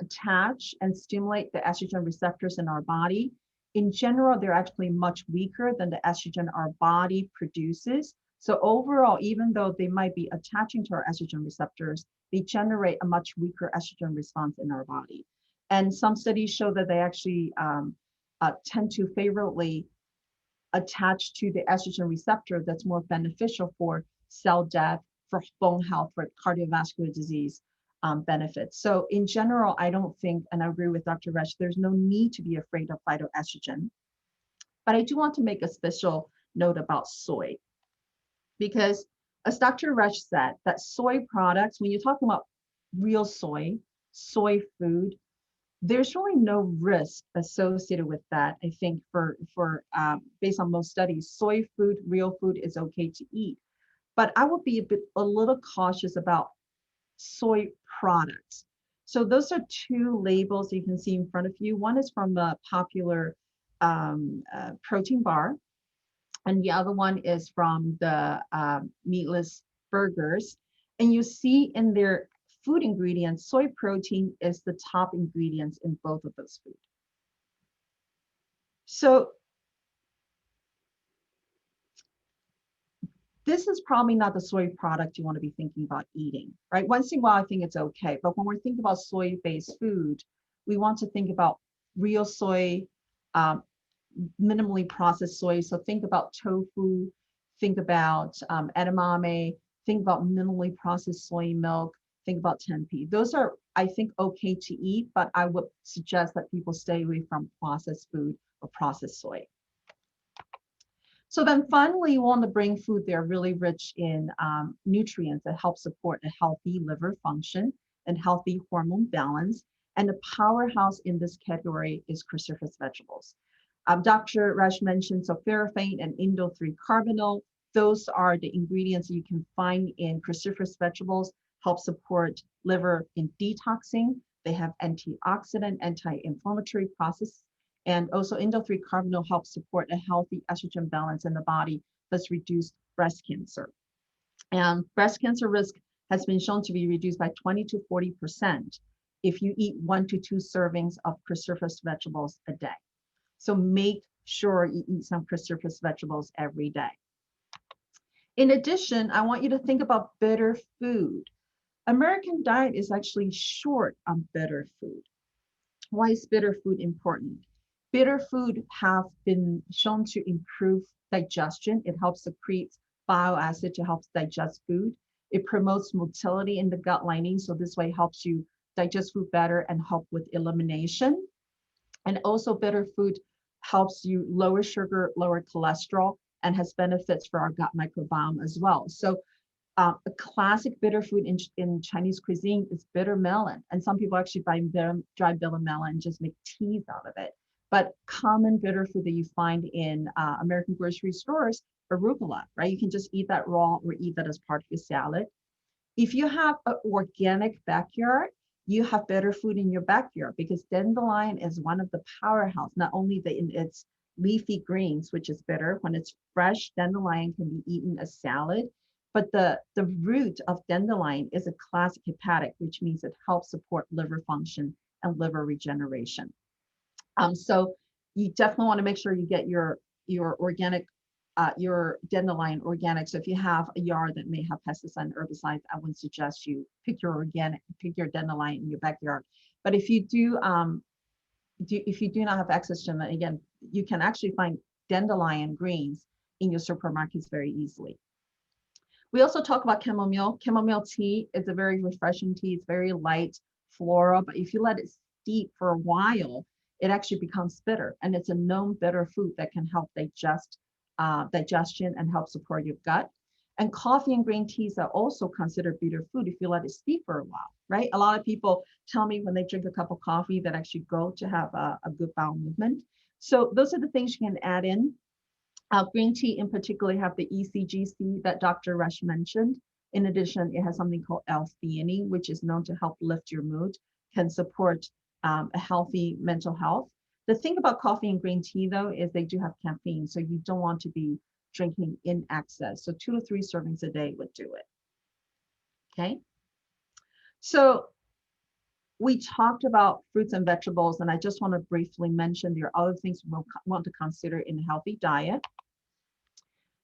attach and stimulate the estrogen receptors in our body. In general, they're actually much weaker than the estrogen our body produces. So overall, even though they might be attaching to our estrogen receptors, they generate a much weaker estrogen response in our body. And some studies show that they actually tend to favorably attach to the estrogen receptor that's more beneficial for cell death, for bone health, for cardiovascular disease benefits. So in general, I don't think, and I agree with Dr. Roesch, there's no need to be afraid of phytoestrogen. But I do want to make a special note about soy, because as Dr. Roesch said, that soy products, when you're talking about real soy food, there's really no risk associated with that. I think for based on most studies, soy food, real food is okay to eat. But I would be a little cautious about soy products. So those are 2 labels you can see in front of you. One is from a popular protein bar, and the other one is from the meatless burgers. And you see in their food ingredients, soy protein is the top ingredients in both of those foods. So this is probably not the soy product you want to be thinking about eating, right? Once in a while, I think it's okay. But when we're thinking about soy-based food, we want to think about real soy, minimally processed soy. So think about tofu, think about edamame, Think about minimally processed soy milk. Think about tempeh. Those are, I think, okay to eat, but I would suggest that people stay away from processed food or processed soy. So then finally, you want to bring food that are really rich in nutrients that help support a healthy liver function and healthy hormone balance. And the powerhouse in this category is cruciferous vegetables. Dr. Roesch mentioned sulforaphane and indole-3-carbinol. Those are the ingredients you can find in cruciferous vegetables, help support liver in detoxing. They have antioxidant, anti-inflammatory process, and also indole-3-carbinol helps support a healthy estrogen balance in the body, thus reduce breast cancer. And breast cancer risk has been shown to be reduced by 20 to 40% if you eat 1 to 2 servings of cruciferous vegetables a day. So make sure you eat some cruciferous vegetables every day. In addition, I want you to think about bitter food. American diet is actually short on bitter food. Why is bitter food important? Bitter food have been shown to improve digestion. It helps secrete bile acid to help digest food. It promotes motility in the gut lining, so this way helps you digest food better and help with elimination. And also bitter food helps you lower sugar, lower cholesterol, and has benefits for our gut microbiome as well. So a classic bitter food in Chinese cuisine is bitter melon. And some people actually buy dried bitter melon and just make teas out of it. But common bitter food that you find in American grocery stores, arugula, right? You can just eat that raw or eat that as part of your salad. If you have an organic backyard, you have better food in your backyard because dandelion is one of the powerhouse, not only in its leafy greens, which is bitter. When it's fresh, dandelion can be eaten as salad. But the root of dandelion is a classic hepatic, which means it helps support liver function and liver regeneration. So you definitely want to make sure you get your organic, your dandelion organic. So if you have a yard that may have pesticides and herbicides, I would suggest you pick your dandelion in your backyard. But if you do not have access to them, again, you can actually find dandelion greens in your supermarkets very easily. We also talk about chamomile. Chamomile tea is a very refreshing tea. It's very light floral, but if you let it steep for a while, it actually becomes bitter. And it's a known bitter food that can help digestion and help support your gut. And coffee and green teas are also considered bitter food if you let it steep for a while, right? A lot of people tell me when they drink a cup of coffee that actually go to have a good bowel movement. So those are the things you can add in. Green tea in particular have the ECGC that Dr. Roesch mentioned. In addition, it has something called L-theanine, which is known to help lift your mood, can support a healthy mental health. The thing about coffee and green tea, though, is they do have caffeine, so you don't want to be drinking in excess. So 2 to 3 servings a day would do it. Okay. So we talked about fruits and vegetables, and I just want to briefly mention there are other things we'll want to consider in a healthy diet.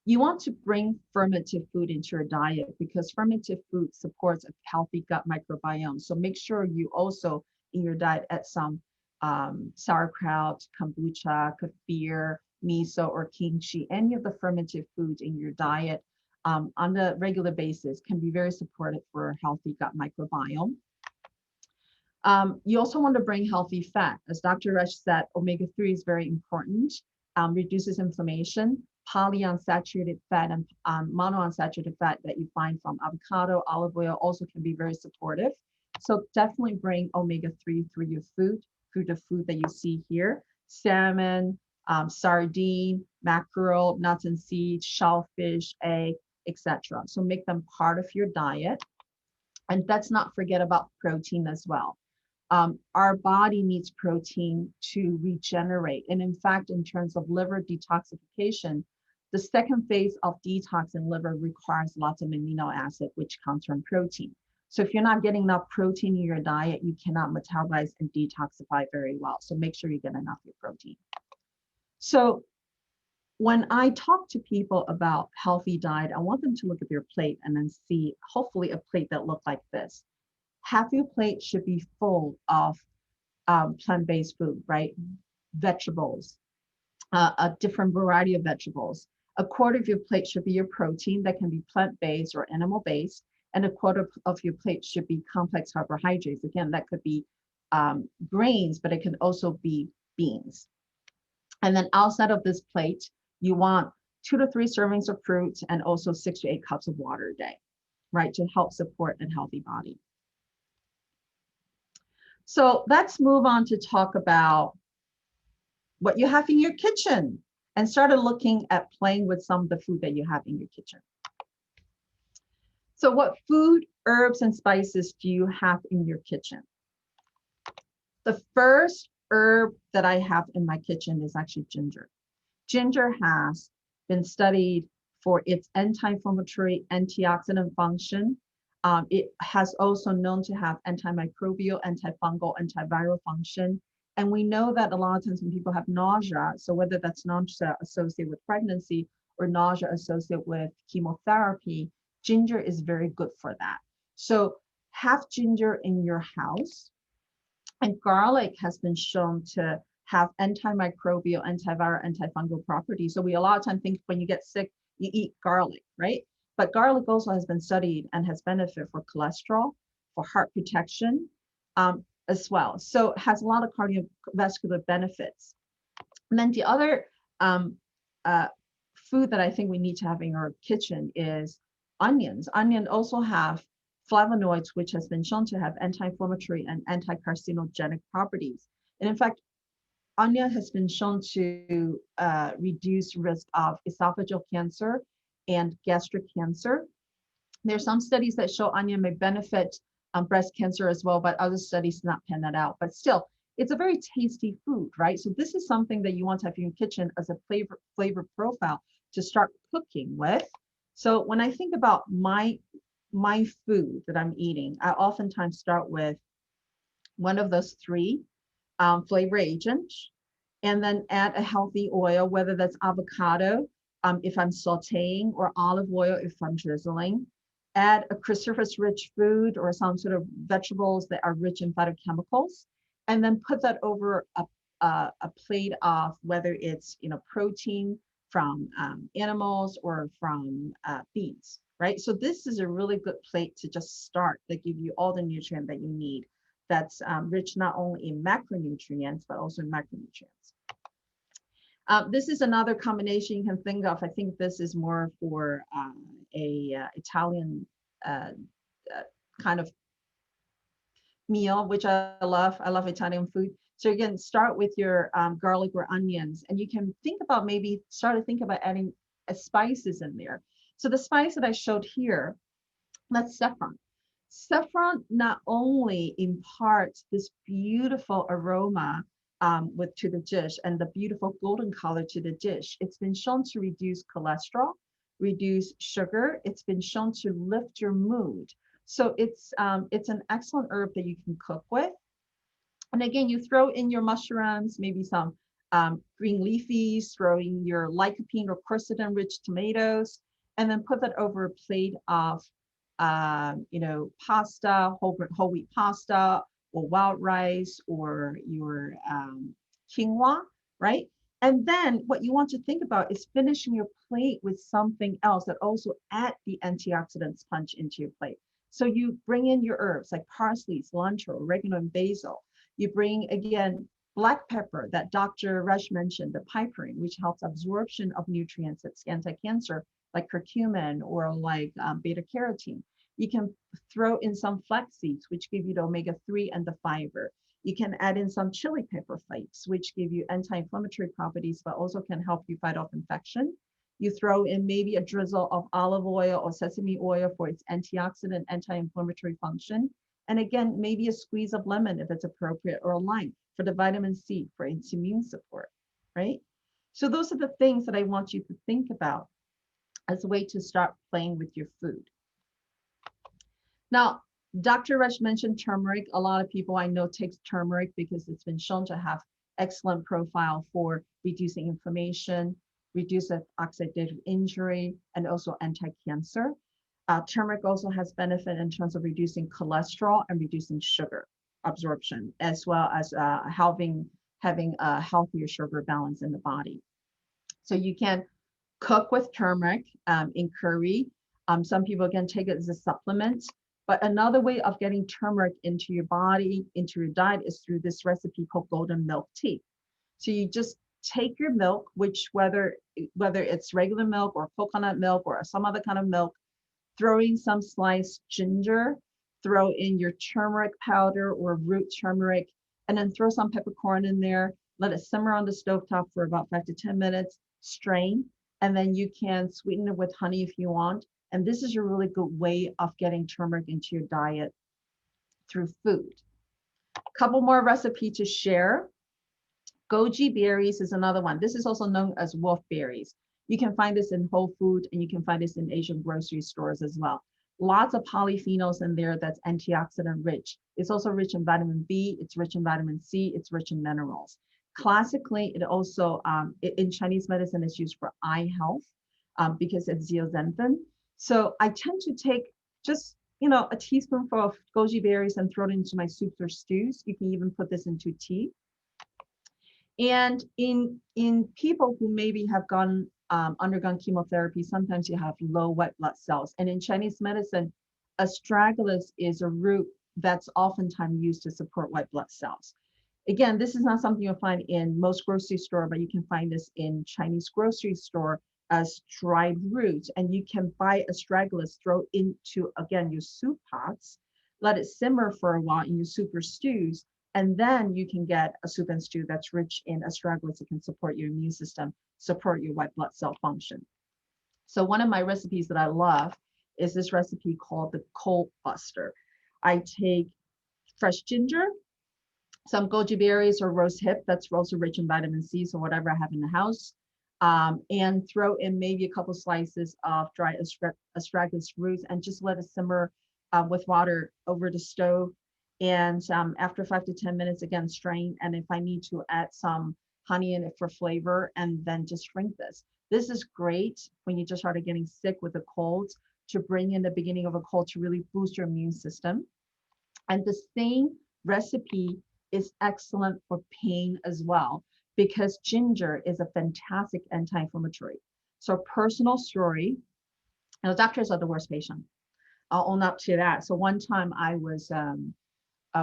You want to bring fermented food into your diet because fermented food supports a healthy gut microbiome. So make sure you also in your diet add some sauerkraut, kombucha, kefir, miso, or kimchi. Any of the fermented foods in your diet on a regular basis can be very supportive for a healthy gut microbiome. You also want to bring healthy fat. As Dr. Roesch said, omega-3 is very important, reduces inflammation. Polyunsaturated fat and monounsaturated fat that you find from avocado, olive oil also can be very supportive. So definitely bring omega-3 through your food, through the food that you see here. Salmon, sardine, mackerel, nuts and seeds, shellfish, egg, etc. So make them part of your diet. And let's not forget about protein as well. Our body needs protein to regenerate. And in fact, in terms of liver detoxification, the second phase of detox in liver requires lots of amino acid, which comes from protein. So if you're not getting enough protein in your diet, you cannot metabolize and detoxify very well. So make sure you get enough of your protein. So when I talk to people about healthy diet, I want them to look at their plate and then see, hopefully, a plate that looks like this. Half your plate should be full of plant-based food, right? Vegetables, a different variety of vegetables, A quarter of your plate should be your protein that can be plant-based or animal-based, and a quarter of your plate should be complex carbohydrates. Again, that could be grains, but it can also be beans. And then outside of this plate, you want 2 to 3 servings of fruit and also 6 to 8 cups of water a day, right, to help support a healthy body. So let's move on to talk about what you have in your kitchen and started looking at playing with some of the food that you have in your kitchen. So what food, herbs, and spices do you have in your kitchen? The first herb that I have in my kitchen is actually ginger. Ginger has been studied for its anti-inflammatory, antioxidant function. It has also known to have antimicrobial, antifungal, antiviral function. And we know that a lot of times when people have nausea, so whether that's nausea associated with pregnancy or nausea associated with chemotherapy, ginger is very good for that. So have ginger in your house. And garlic has been shown to have antimicrobial, antiviral, antifungal properties. So we a lot of time think when you get sick, you eat garlic, right? But garlic also has been studied and has benefit for cholesterol, for heart protection as well. So it has a lot of cardiovascular benefits. And then the other food that I think we need to have in our kitchen is onions. Onions also have flavonoids, which has been shown to have anti-inflammatory and anti-carcinogenic properties. And in fact, onion has been shown to reduce risk of esophageal cancer and gastric cancer. There's some studies that show onion may benefit breast cancer as well, but other studies not pan that out. But still, it's a very tasty food, right? So this is something that you want to have in your kitchen as a flavor profile to start cooking with. So when I think about my food that I'm eating, I oftentimes start with one of those 3 flavor agents, and then add a healthy oil, whether that's avocado, if I'm sauteing, or olive oil if I'm drizzling. Add a cruciferous rich food or some sort of vegetables that are rich in phytochemicals, and then put that over a plate of whether it's protein from animals or from beans, right? So this is a really good plate to just start that give you all the nutrient that you need. That's rich not only in macronutrients, but also in micronutrients. This is another combination you can think of. I think this is more for Italian kind of meal, which I love. I love Italian food. So again, start with your garlic or onions, and you can think about maybe start to think about adding spices in there. So the spice that I showed here, that's saffron. Saffron not only imparts this beautiful aroma to the dish and the beautiful golden color to the dish, it's been shown to reduce cholesterol, reduce sugar. It's been shown to lift your mood. So it's an excellent herb that you can cook with. And again, you throw in your mushrooms, maybe some green leafies, throw in your lycopene or quercetin-rich tomatoes, and then put that over a plate of pasta, whole wheat pasta, or wild rice, or your quinoa, right? And then what you want to think about is finishing your plate with something else that also add the antioxidants punch into your plate. So you bring in your herbs like parsley, cilantro, oregano, and basil. You bring, again, black pepper that Dr. Roesch mentioned, the piperine, which helps absorption of nutrients that's anti-cancer, like curcumin or like beta carotene. You can throw in some flax seeds, which give you the omega-3 and the fiber. You can add in some chili pepper flakes, which give you anti-inflammatory properties, but also can help you fight off infection. You throw in maybe a drizzle of olive oil or sesame oil for its antioxidant, anti-inflammatory function. And again, maybe a squeeze of lemon if it's appropriate, or a lime for the vitamin C for its immune support, right? So those are the things that I want you to think about as a way to start playing with your food. Now, Dr. Roesch mentioned turmeric. A lot of people I know takes turmeric because it's been shown to have excellent profile for reducing inflammation, reduce oxidative injury, and also anti-cancer. Turmeric also has benefit in terms of reducing cholesterol and reducing sugar absorption, as well as having a healthier sugar balance in the body. So you can Cook with turmeric in curry. Some people can take it as a supplement. But another way of getting turmeric into your body, into your diet, is through this recipe called golden milk tea. So you just take your milk, which whether it's regular milk or coconut milk or some other kind of milk, throw in some sliced ginger, throw in your turmeric powder or root turmeric, and then throw some peppercorn in there. Let it simmer on the stovetop for about 5 to 10 minutes, strain, and then you can sweeten it with honey if you want. And this is a really good way of getting turmeric into your diet through food. A couple more recipes to share. Goji berries is another one. This is also known as wolf berries. You can find this in Whole Foods, and you can find this in Asian grocery stores as well. Lots of polyphenols in there that's antioxidant rich. It's also rich in vitamin B, it's rich in vitamin C, it's rich in minerals. Classically, it also, in Chinese medicine, is used for eye health because it's zeaxanthin. So I tend to take just, a teaspoonful of goji berries and throw it into my soups or stews. You can even put this into tea. And in people who maybe have undergone chemotherapy, sometimes you have low white blood cells. And in Chinese medicine, astragalus is a root that's oftentimes used to support white blood cells. Again, this is not something you'll find in most grocery store, but you can find this in Chinese grocery store as dried roots. And you can buy astragalus, throw into, again, your soup pots, let it simmer for a while in your soup or stews. And then you can get a soup and stew that's rich in astragalus. It can support your immune system, support your white blood cell function. So one of my recipes that I love is this recipe called the Cold Buster. I take fresh ginger, some goji berries or rose hip, that's also rich in vitamin C, so whatever I have in the house, and throw in maybe a couple slices of dry astragalus roots and just let it simmer with water over the stove. And after 5 to 10 minutes, again, strain. And if I need to add some honey in it for flavor, and then just drink this. This is great when you just started getting sick with the colds, to bring in the beginning of a cold to really boost your immune system. And the same recipe is excellent for pain as well, because ginger is a fantastic anti-inflammatory. So personal story, doctors are the worst patient. I'll own up to that. So one time I was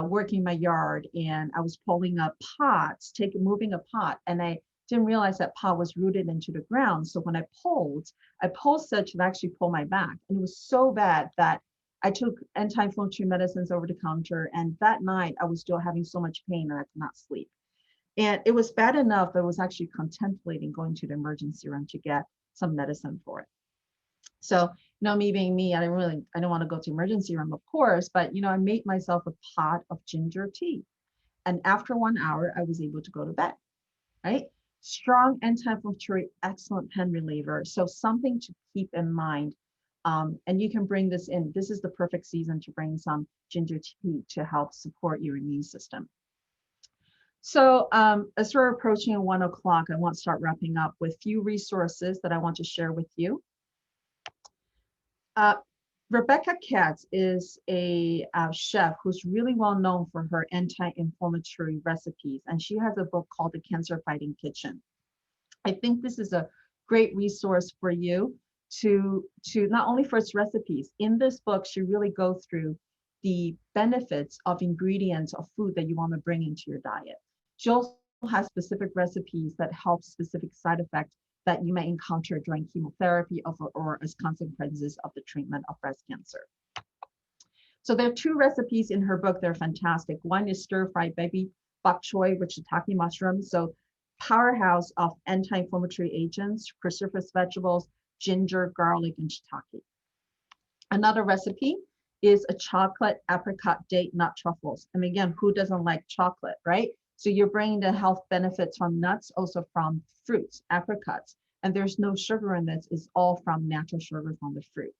working my yard, and I was pulling up pots, moving a pot, and I didn't realize that pot was rooted into the ground. So when I pulled such that I actually pulled my back, and it was so bad that I took anti-inflammatory medicines over the counter, and that night I was still having so much pain that I could not sleep. And it was bad enough that I was actually contemplating going to the emergency room to get some medicine for it. So, me being me, I don't want to go to emergency room, of course, but, I made myself a pot of ginger tea. And after 1 hour, I was able to go to bed, right? Strong anti-inflammatory, excellent pain reliever. So something to keep in mind. And you can bring this in. This is the perfect season to bring some ginger tea to help support your immune system. So as we're approaching 1 o'clock, I want to start wrapping up with a few resources that I want to share with you. Rebecca Katz is a chef who's really well known for her anti-inflammatory recipes, and she has a book called The Cancer Fighting Kitchen. I think this is a great resource for you to not only for its recipes. In this book, she really goes through the benefits of ingredients of food that you want to bring into your diet. She also has specific recipes that help specific side effects that you may encounter during chemotherapy or as consequences of the treatment of breast cancer. So there are 2 recipes in her book. They're fantastic. One is stir-fried baby bok choy with shiitake mushrooms. So powerhouse of anti-inflammatory agents, cruciferous vegetables, ginger, garlic, and shiitake. Another recipe is a chocolate apricot date nut truffles. And again, who doesn't like chocolate, right? So you're bringing the health benefits from nuts, also from fruits, apricots. And there's no sugar in this. It's all from natural sugar from the fruit.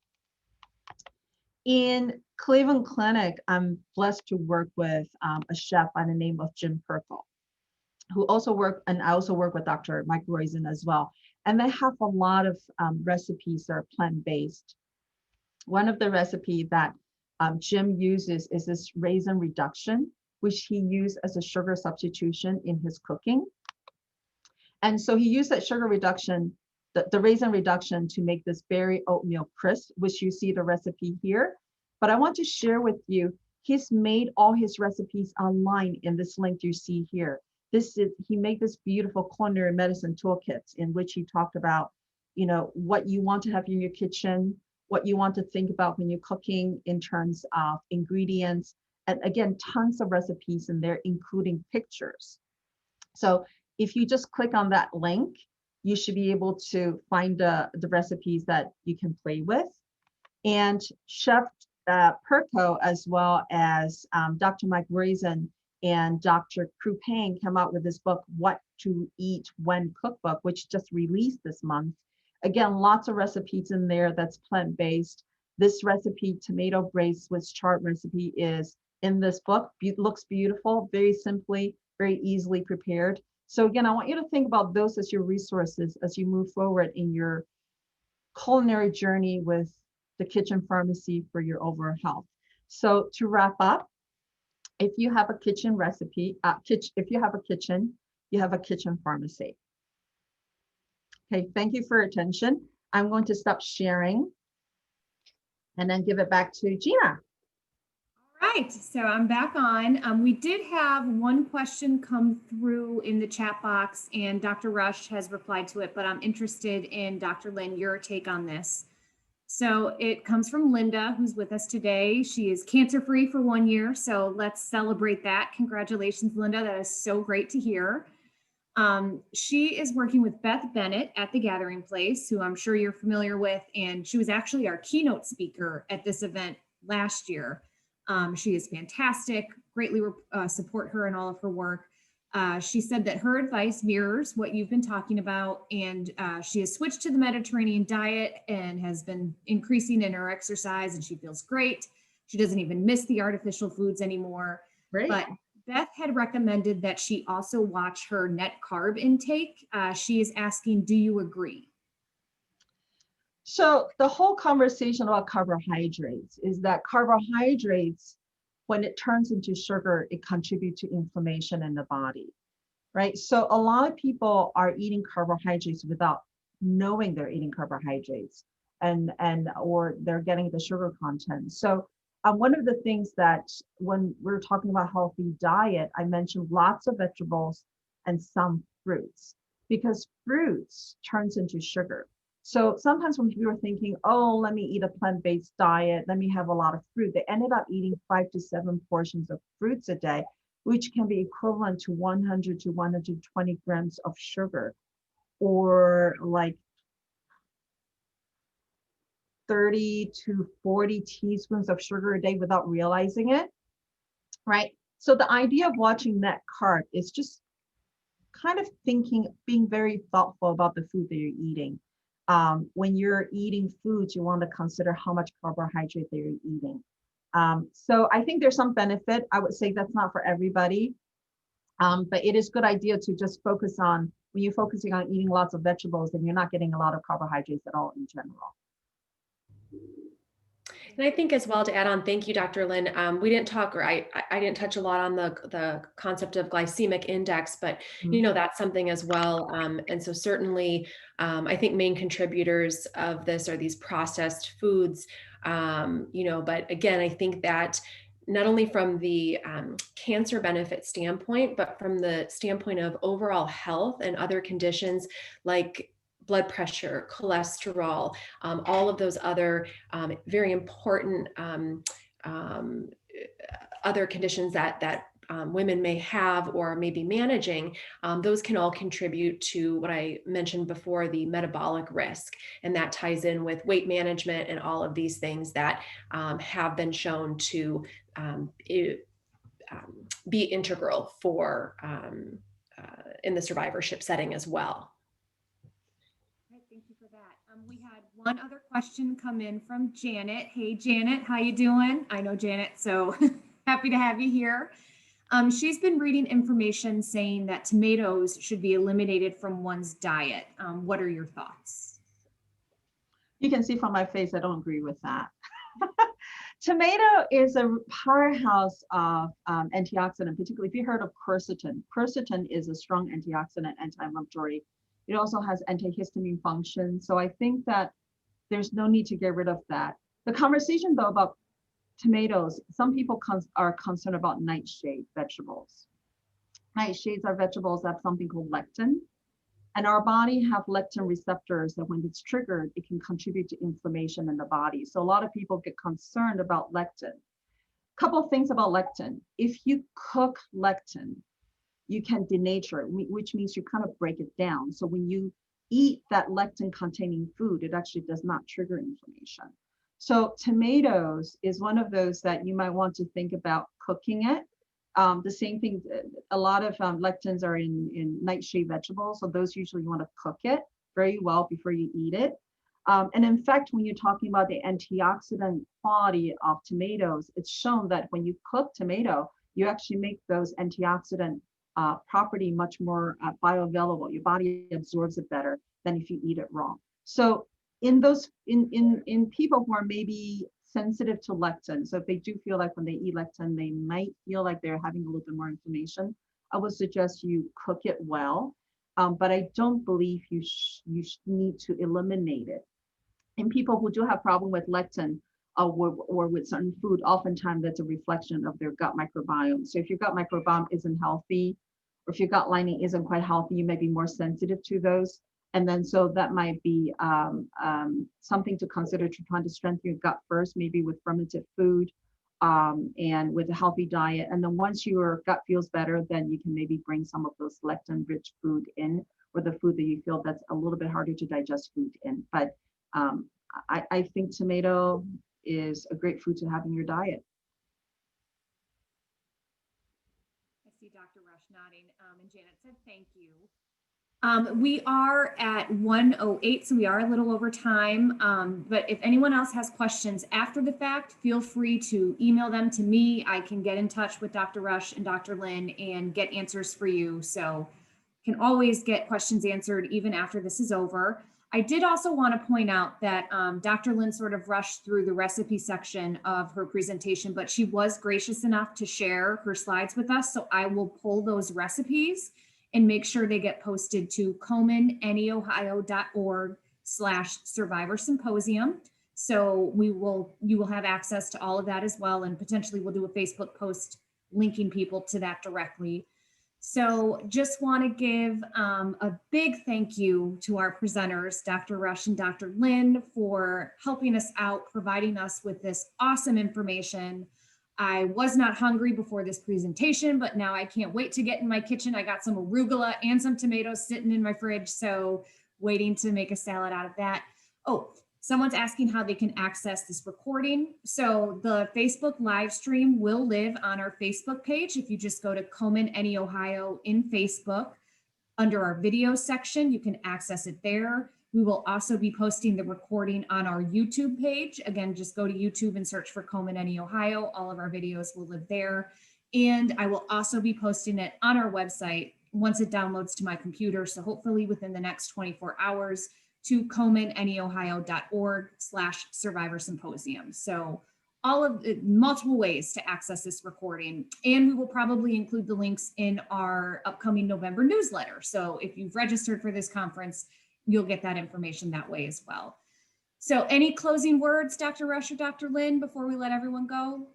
In Cleveland Clinic, I'm blessed to work with a chef by the name of Jim Perkle, who also and I also work with Dr. Mike Roizen as well. And they have a lot of recipes that are plant-based. One of the recipes that Jim uses is this raisin reduction, which he used as a sugar substitution in his cooking. And so he used that sugar reduction. the raisin reduction to make this berry oatmeal crisp, which you see the recipe here. But I want to share with you, he's made all his recipes online in this link you see here. He made this beautiful culinary medicine toolkits in which he talked about, what you want to have in your kitchen, what you want to think about when you're cooking in terms of ingredients. And again, tons of recipes in there, including pictures. So if you just click on that link, you should be able to find the recipes that you can play with. And Chef Perko, as well as Dr. Mike Raisin and Dr. Cooperative came out with this book, What to Eat When Cookbook, which just released this month. Again, lots of recipes in there that's plant-based. This recipe, tomato braised Swiss chard recipe, is in this book. Looks beautiful, very simply, very easily prepared. So again, I want you to think about those as your resources as you move forward in your culinary journey with the kitchen pharmacy for your overall health. So to wrap up, if you have a kitchen recipe, if you have a kitchen, you have a kitchen pharmacy. Okay, thank you for your attention. I'm going to stop sharing and then give it back to Gina. All right, so I'm back on. We did have one question come through in the chat box, and Dr. Roesch has replied to it, but I'm interested in, Dr. Lin, your take on this. So it comes from Linda, who's with us today. She is cancer-free for 1 year, so let's celebrate that. Congratulations, Linda. That is so great to hear. She is working with Beth Bennett at the Gathering Place, who I'm sure you're familiar with, and she was actually our keynote speaker at this event last year. She is fantastic, greatly support her in all of her work. She said that her advice mirrors what you've been talking about, and she has switched to the Mediterranean diet and has been increasing in her exercise, and she feels great. She doesn't even miss the artificial foods anymore. Great. But Beth had recommended that she also watch her net carb intake. She is asking, do you agree? So the whole conversation about carbohydrates is that carbohydrates, when it turns into sugar, it contributes to inflammation in the body, right? So a lot of people are eating carbohydrates without knowing they're eating carbohydrates or they're getting the sugar content. So one of the things that when we're talking about healthy diet, I mentioned lots of vegetables and some fruits, because fruits turns into sugar. So sometimes when people are thinking, oh, let me eat a plant-based diet, let me have a lot of fruit, they ended up eating 5 to 7 portions of fruits a day, which can be equivalent to 100 to 120 grams of sugar, or like 30 to 40 teaspoons of sugar a day without realizing it, right? So the idea of watching net carb is just kind of being very thoughtful about the food that you're eating. When you're eating foods, you want to consider how much carbohydrate that you're eating. So I think there's some benefit. I would say that's not for everybody, but it is a good idea to just focus on, when you're focusing on eating lots of vegetables, then you're not getting a lot of carbohydrates at all in general. And I think as well, to add on, thank you, Dr. Lin. We didn't talk, or I didn't touch a lot on the concept of glycemic index, but that's something as well. And so certainly, I think main contributors of this are these processed foods. But again, I think that not only from the cancer benefit standpoint, but from the standpoint of overall health and other conditions like blood pressure, cholesterol, all of those other very important other conditions that women may have or may be managing, those can all contribute to what I mentioned before, the metabolic risk. And that ties in with weight management and all of these things that have been shown to be integral for in the survivorship setting as well. Thank you for that. We had one other question come in from Janet. Hey, Janet, how you doing? I know Janet, so happy to have you here. She's been reading information saying that tomatoes should be eliminated from one's diet. What are your thoughts? You can see from my face, I don't agree with that. Tomato is a powerhouse of antioxidant, particularly if you heard of quercetin. Quercetin is a strong antioxidant, anti-inflammatory It also has antihistamine function. So I think that there's no need to get rid of that. The conversation though about tomatoes, some people are concerned about nightshade vegetables. Nightshades are vegetables that have something called lectin. And our body have lectin receptors that when it's triggered, it can contribute to inflammation in the body. So a lot of people get concerned about lectin. Couple of things about lectin. If you cook lectin, you can denature it, which means you kind of break it down. So when you eat that lectin containing food, it actually does not trigger inflammation. So tomatoes is one of those that you might want to think about cooking it. The same thing, a lot of lectins are in nightshade vegetables. So those usually you want to cook it very well before you eat it. And in fact, when you're talking about the antioxidant quality of tomatoes, it's shown that when you cook tomato, you actually make those antioxidant property much more bioavailable. Your body absorbs it better than if you eat it raw. So in those, in people who are maybe sensitive to lectin, so if they do feel like when they eat lectin, they might feel like they're having a little bit more inflammation, I would suggest you cook it well. But I don't believe you need to eliminate it. In people who do have problem with lectin or with certain food, oftentimes that's a reflection of their gut microbiome. So if your gut microbiome isn't healthy, or if your gut lining isn't quite healthy, you may be more sensitive to those. And then so that might be something to consider, to try to strengthen your gut first, maybe with fermented food and with a healthy diet. And then once your gut feels better, then you can maybe bring some of those lectin-rich food in, or the food that you feel that's a little bit harder to digest food in. But I think tomato is a great food to have in your diet. I see Dr. Roesch nodding, and Janet said thank you. We are at 1:08, so we are a little over time. But if anyone else has questions after the fact, feel free to email them to me. I can get in touch with Dr. Roesch and Dr. Lin and get answers for you. So you can always get questions answered even after this is over. I did also want to point out that Dr. Lin sort of rushed through the recipe section of her presentation, but she was gracious enough to share her slides with us. So I will pull those recipes and make sure they get posted to Komen, neohio.org/Survivor Symposium. So you will have access to all of that as well. And potentially we'll do a Facebook post linking people to that directly. So just want to give a big thank you to our presenters, Dr. Roesch and Dr. Lin, for helping us out, providing us with this awesome information. I was not hungry before this presentation, but now I can't wait to get in my kitchen. I got some arugula and some tomatoes sitting in my fridge, so waiting to make a salad out of that. Oh, someone's asking how they can access this recording. So the Facebook live stream will live on our Facebook page. If you just go to Komen, Ohio in Facebook, under our video section, you can access it there. We will also be posting the recording on our YouTube page. Again, just go to YouTube and search for Komen, Ohio. All of our videos will live there. And I will also be posting it on our website once it downloads to my computer. So hopefully within the next 24 hours to Komen, neohio.org/Survivor Symposium. So all of the multiple ways to access this recording. And we will probably include the links in our upcoming November newsletter. So if you've registered for this conference, you'll get that information that way as well. So any closing words, Dr. Roesch or Dr. Lin, before we let everyone go?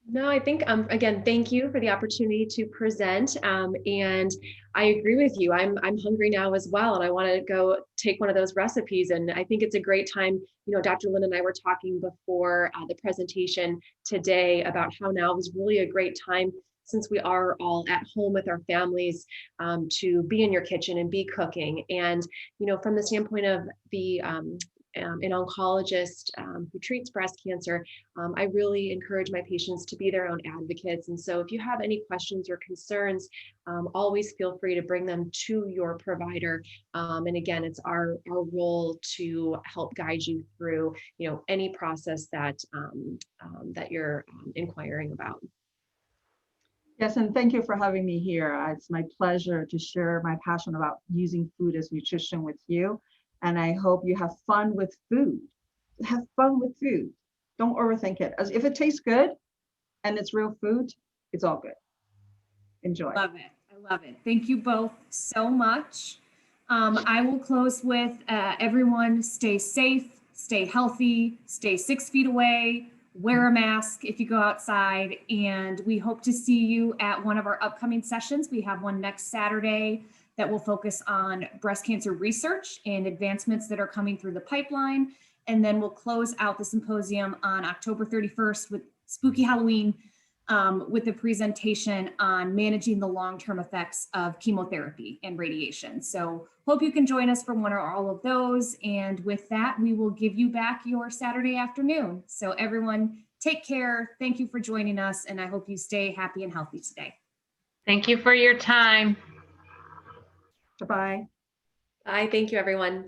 No, I think, again, thank you for the opportunity to present. And I agree with you. I'm hungry now as well. And I want to go take one of those recipes. And I think it's a great time. You know, Dr. Lin and I were talking before the presentation today about how now is really a great time, since we are all at home with our families, to be in your kitchen and be cooking. And, you know, from the standpoint of an oncologist who treats breast cancer, I really encourage my patients to be their own advocates. And so if you have any questions or concerns, always feel free to bring them to your provider. And again, it's our role to help guide you through, you know, any process that you're inquiring about. Yes, and thank you for having me here. It's my pleasure to share my passion about using food as nutrition with you. And I hope you have fun with food. Have fun with food. Don't overthink it. As if it tastes good and it's real food, it's all good. Enjoy. Love it. I love it. Thank you both so much. I will close with everyone stay safe, stay healthy, stay 6 feet away, wear a mask if you go outside, and we hope to see you at one of our upcoming sessions. We have one next Saturday that will focus on breast cancer research and advancements that are coming through the pipeline. And then we'll close out the symposium on October 31st with Spooky Halloween, with a presentation on managing the long-term effects of chemotherapy and radiation. So hope you can join us for one or all of those. And with that, we will give you back your Saturday afternoon. So everyone, take care. Thank you for joining us. And I hope you stay happy and healthy today. Thank you for your time. Goodbye. Bye. Thank you, everyone.